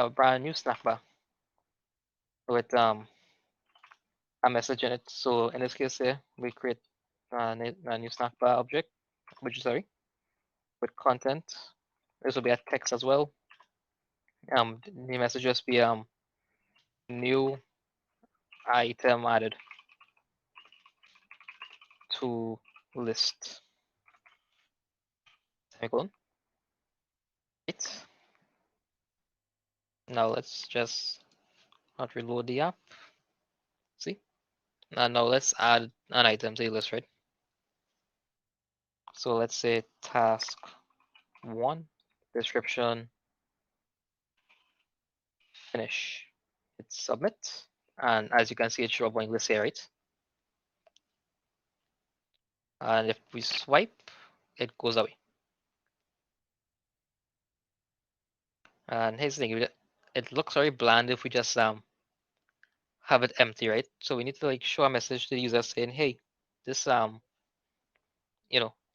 brand new snack bar with a message in it. So in this case here, we create a new snack bar object, sorry, with content. This will be a text as well. The message just be new item added to list. Semicolon. Right. Now let's just not reload the app. See? Now let's add an item to the list, right? So let's say task 1, description, finish. Hit submit. And as you can see, it shows up on the list here, right? And if we swipe, it goes away. And here's the thing, it looks very bland if we just have it empty, right? So we need to like show a message to the user saying, hey, this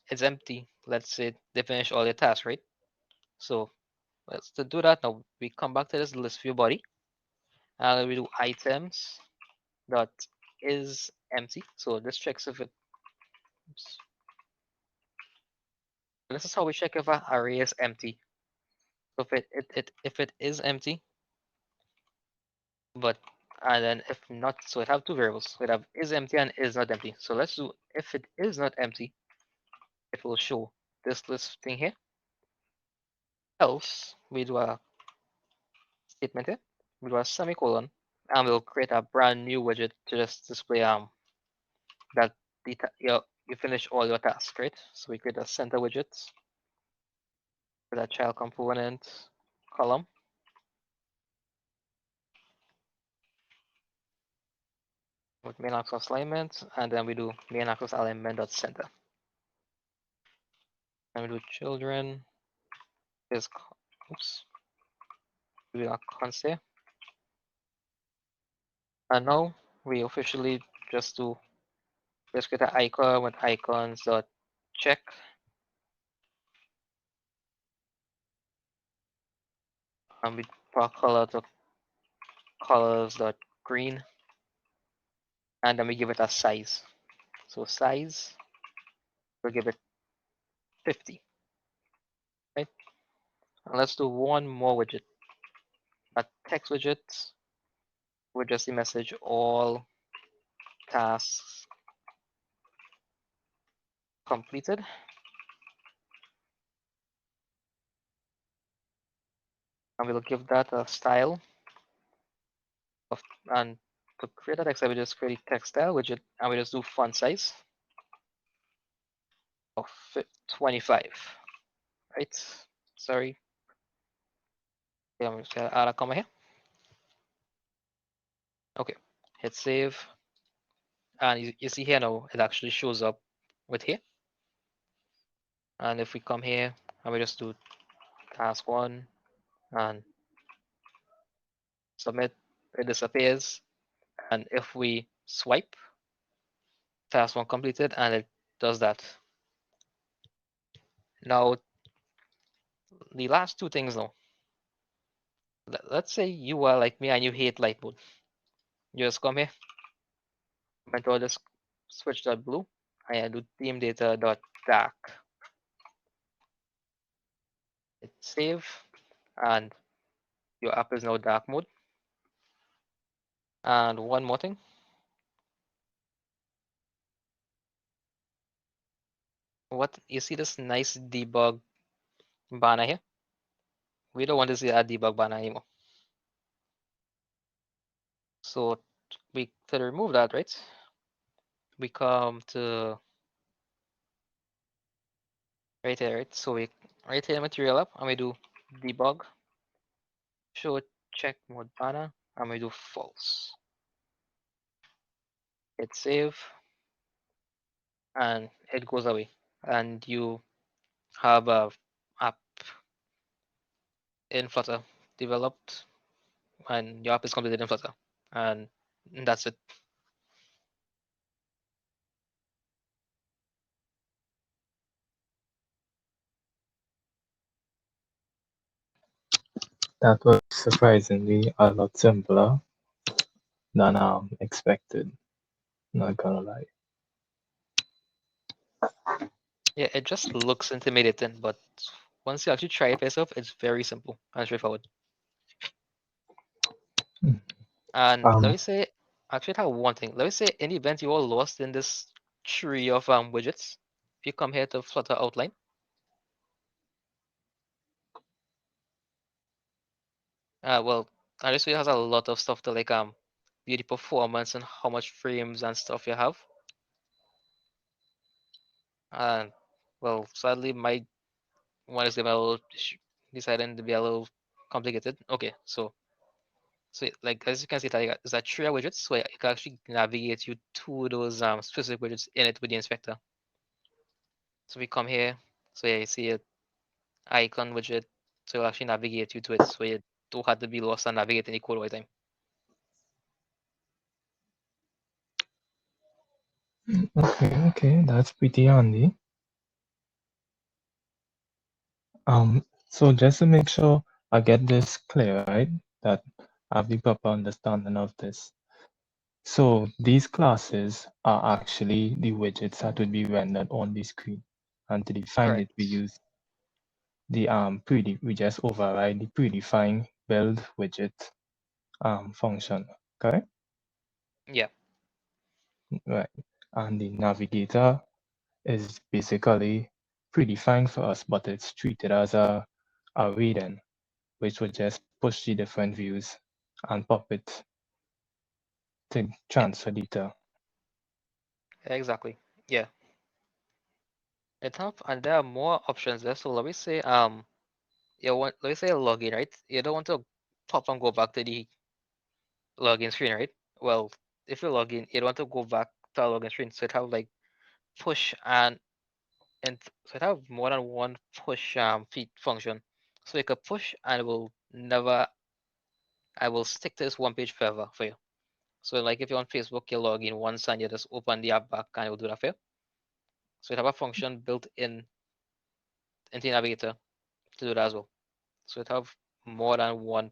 it's empty. Let's say they finish all their tasks, right? So let's to do that now. We come back to this list view body, and we do items dot is empty. So this checks if it. Oops. This is how we check if our array is empty. So if it is empty, but and then if not, so it have two variables. We have is empty and is not empty. So let's do if it is not empty, it will show this list thing here. Else we do a statement here. We'll do a semicolon, and we'll create a brand new widget to just display that you finish all your tasks, right? So we create a center widget with a child component column. With main axis alignment, and then we do main axis alignment dot center. And we do children is oops, we are const. And now we officially just do let's create an icon with icons dot check. And we put color to colors dot green, and then we give it a size. So size, we'll give it 50. Right? And let's do one more widget. A text widget with just the message all tasks completed. And we'll give that a style of, and to create that text, I will just create a text style widget, and we just do font size of 25. Right? Sorry. Yeah, I'm just gonna add a comma here. Okay, hit save, and you see here now it actually shows up with here. And if we come here and we just do task 1 and submit, it disappears. And if we swipe, task 1 completed, and it does that. Now, the last two things now. Let's say you are like me and you hate light mode. You just come here, control this switch dot blue, and I do theme data dot dark. Hit save, and your app is now dark mode. And one more thing. What you see this nice debug banner here? We don't want to see that debug banner anymore. So to remove that, right? We come to right here, right? So we right here material app, and we do debug, show check mode banner, and we do false. Hit save, and it goes away, and you have a app in Flutter developed, and your app is completed in Flutter, and that's it. That was surprisingly a lot simpler than expected. Not gonna lie. Yeah, it just looks intimidating, but once you actually try it for yourself, it's very simple and straightforward. Hmm. And let me say, actually, I have one thing. Let me say, in the event you are lost in this tree of widgets, if you come here to Flutter outline, well, obviously it has a lot of stuff to like view the performance and how much frames and stuff you have. And well, sadly, my one is deciding to be a little complicated. Okay, so like as you can see, it's a tree of widgets, so it can actually navigate you to those specific widgets in it with the inspector. So we come here, so yeah, you see a icon widget to actually navigate you to it, so you don't have to be lost and navigate any code all the time. Okay, that's pretty handy. So just to make sure I get this clear, right, that I have the proper understanding of this. So these classes are actually the widgets that would be rendered on the screen, and to define it, we use the we just override the predefined build widget function, correct? Yeah. Right, and the navigator is basically predefined for us, but it's treated as a read-in, which would just push the different views and pop it to Yeah, transfer data. exactly. Yeah. It have and there are more options there. So let me say let me say login, right? You don't want to pop and go back to the login screen, right? Well, if you log in, you don't want to go back to a login screen. So it have like push and so it have more than one push feed function. So you could push and it will never I will stick to this one page forever for you. So like if you're on Facebook, you log in once and you just open the app back and it will do that for you. So it have a function built in into the navigator to do that as well. So it have more than one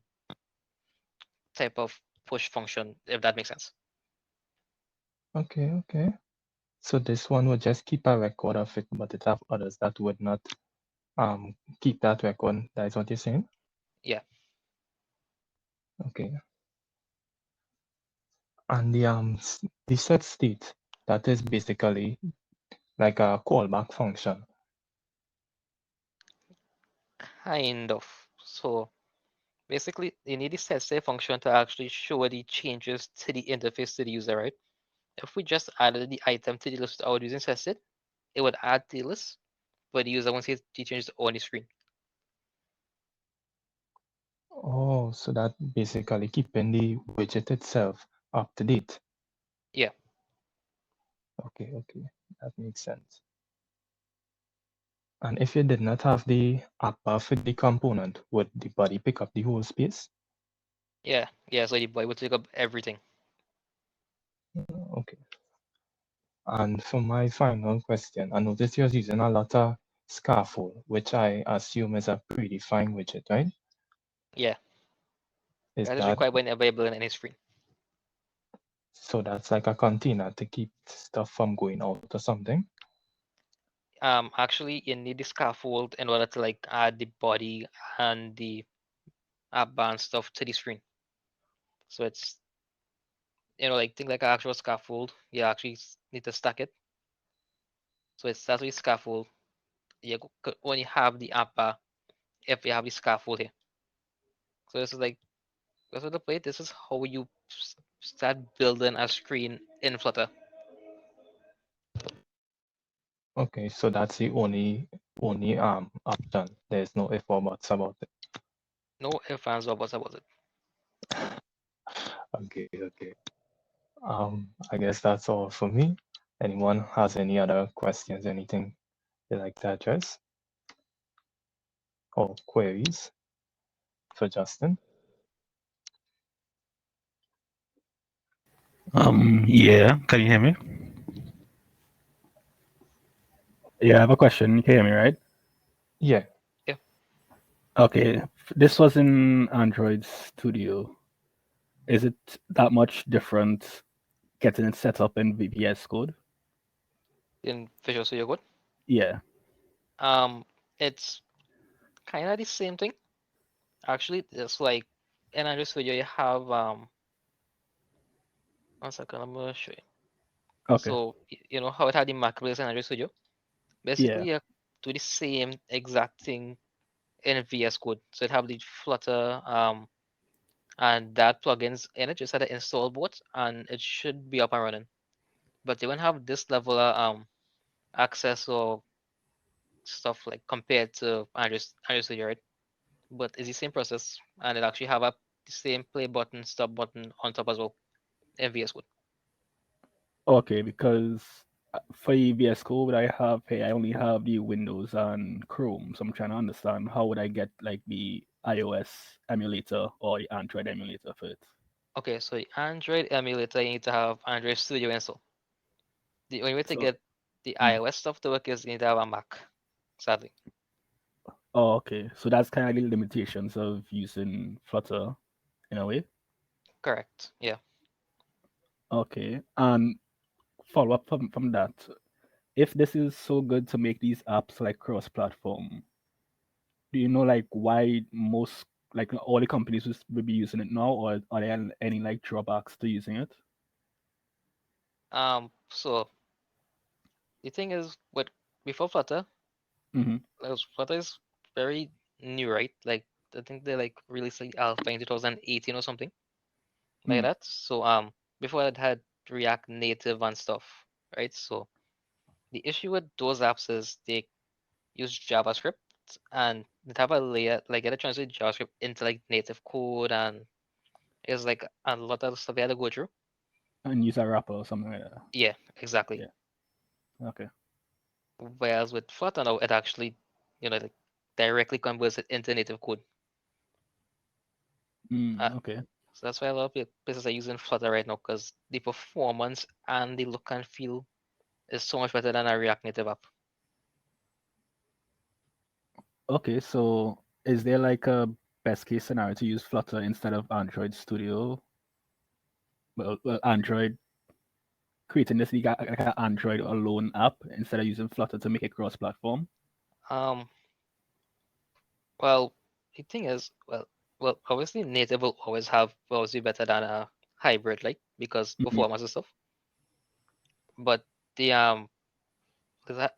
type of push function, if that makes sense. Okay, okay. So this one would just keep a record of it, but it have others that would not keep that record. That is what you're saying? Yeah. Okay. And the set state, that is basically like a callback function. Kind of. So basically, you need the set state function to actually show the changes to the interface to the user, right? If we just added the item to the list without using set state, it would add to the list, but the user won't see the changes on the screen. Oh, so that basically keeping the widget itself up to date. Yeah. Okay, okay, that makes sense. And if you did not have the upper for the component, would the body pick up the whole space? Yeah. Yeah. So the boy would take up everything. Okay. And for my final question, I noticed you're using a lot of scaffold, which I assume is a predefined widget, right? Yeah. Is That is that required when available in any screen. so? That's like a container to keep stuff from going out or something? Actually, you need the scaffold in order to like add the body and the app band stuff to the screen. So it's like think like an actual scaffold. You actually need to stack it. So it's actually scaffold. You could only have the app bar if you have the scaffold here. So this is the plate. This is how you start building a screen in Flutter. Okay, so that's the only option. There's no if or buts about it. No ifs, ands, or buts about it. Okay, okay. I guess that's all for me. Anyone has any other questions, anything they like to address or queries for Justin? Yeah. Can you hear me? Yeah, I have a question. You can hear me, right? Yeah. Yeah. Okay. This was in Android Studio. Is it that much different getting it set up in VS Code? In Visual Studio Code. Yeah. It's kind of the same thing. Actually, it's like in Android Studio you have 1 second. I'm gonna show you. Okay. So you know how it had the macros in Android Studio. Yeah. Basically, you do the same exact thing in VS Code. So it have the Flutter and that plugins in it just had to install both and it should be up and running. But they won't have this level of access or stuff like compared to Android Studio, right? But it's the same process and it actually have the same play button, stop button on top as well in VS Code. Okay, because for VS Code, I only have the Windows and Chrome, so I'm trying to understand how would I get like the iOS emulator or the Android emulator for it. Okay, so the Android emulator, you need to have Android Studio installed. The only way to So, get the mm. iOS stuff to work is you need to have a Mac, sadly. Oh, okay. So that's kind of the limitations of using Flutter in a way. Correct. Yeah. Okay. And follow up from that, if this is so good to make these apps like cross-platform, do you know like why most like all the companies will be using it now, or are there any like drawbacks to using it? So the thing is with before Flutter, Hmm. Flutter is very new, right? Like I think they like released like alpha in 2018 or something like Mm. that. So before it had React Native and stuff, right? So the issue with those apps is they use JavaScript and they have a layer like they translate JavaScript into like native code and it's like a lot of stuff they had to go through. And use a wrapper or something like that. Yeah, exactly. Yeah. Okay. Whereas with Flutter now, it actually, like directly converts it into native code. Uh, Okay. so that's why a lot of places are using Flutter right now because the performance and the look and feel is so much better than a React Native app. Okay. So is there like a best case scenario to use Flutter instead of Android Studio? Well, Android creating this like an Android alone app instead of using Flutter to make it cross-platform. Um, well, the thing is, well, obviously native will always be better than a hybrid, like because performance and stuff. But the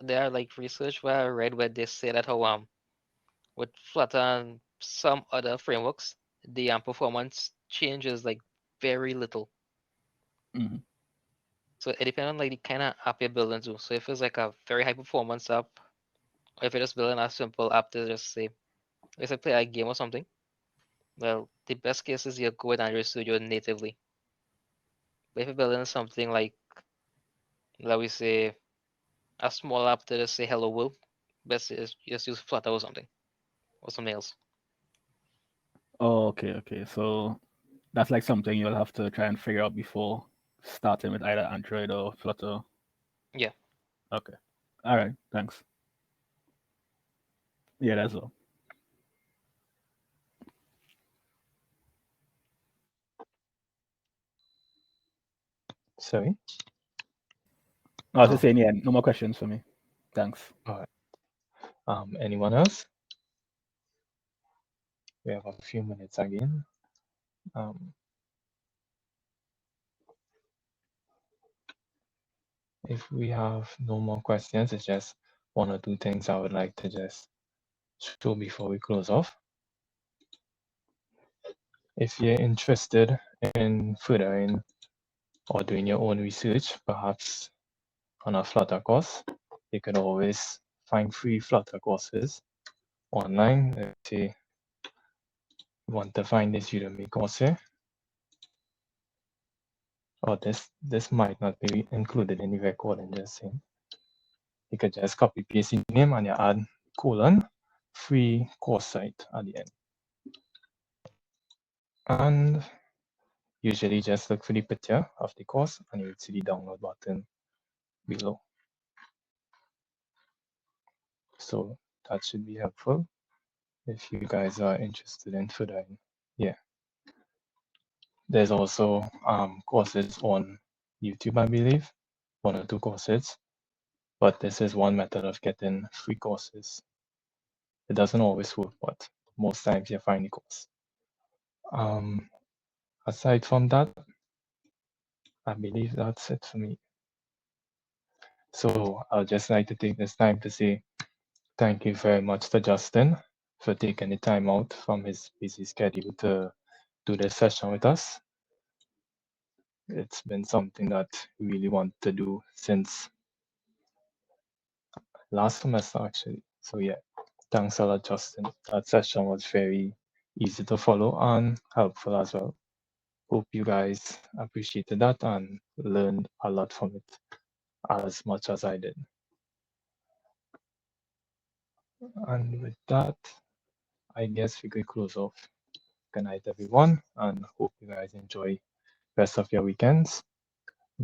there are like research where I read where they say that how with Flutter and some other frameworks, the performance changes like very little. Mm-hmm. So it depends on like the kind of app you're building to. So if it's like a very high performance app, or if you're just building a simple app to just say, let's say play a game or something, well, the best case is you go with Android Studio natively. But if you're building something like, let we say, a small app to just say hello world, best is just use Flutter or something else. Oh, okay. So that's like something you'll have to try and figure out before starting with either Android or Flutter. Yeah. Okay. All right. Thanks. Yeah, that's all. Sorry. I was just Um, saying, yeah, no more questions for me. Thanks. all right. Anyone else? We have a few minutes again. If we have no more questions, it's just one or two things I would like to just show before we close off. If you're interested in furthering or doing your own research, perhaps on a Flutter course, you can always find free Flutter courses online. Let's say you want to find this Udemy course here, or this might not be included in the recording, just saying. You could just copy paste the name and you add colon free course site at the end. And usually just look for the picture of the course and you will see the download button below. So that should be helpful if you guys are interested in furthering. Yeah. There's also courses on YouTube, I believe, one or two courses, but this is one method of getting free courses. It doesn't always work, but most times you find the course. Aside from that, I believe that's it for me. So I'll just like to take this time to say thank you very much to Justin for taking the time out from his busy schedule to do this session with us. It's been something that we really want to do since last semester, actually. So yeah, thanks a lot, Justin. That session was very easy to follow and helpful as well. Hope you guys appreciated that and learned a lot from it as much as I did. And with that, I guess we could close off. Good night, everyone, and hope you guys enjoy rest of your weekends.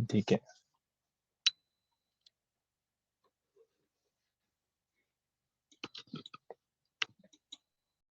Take care.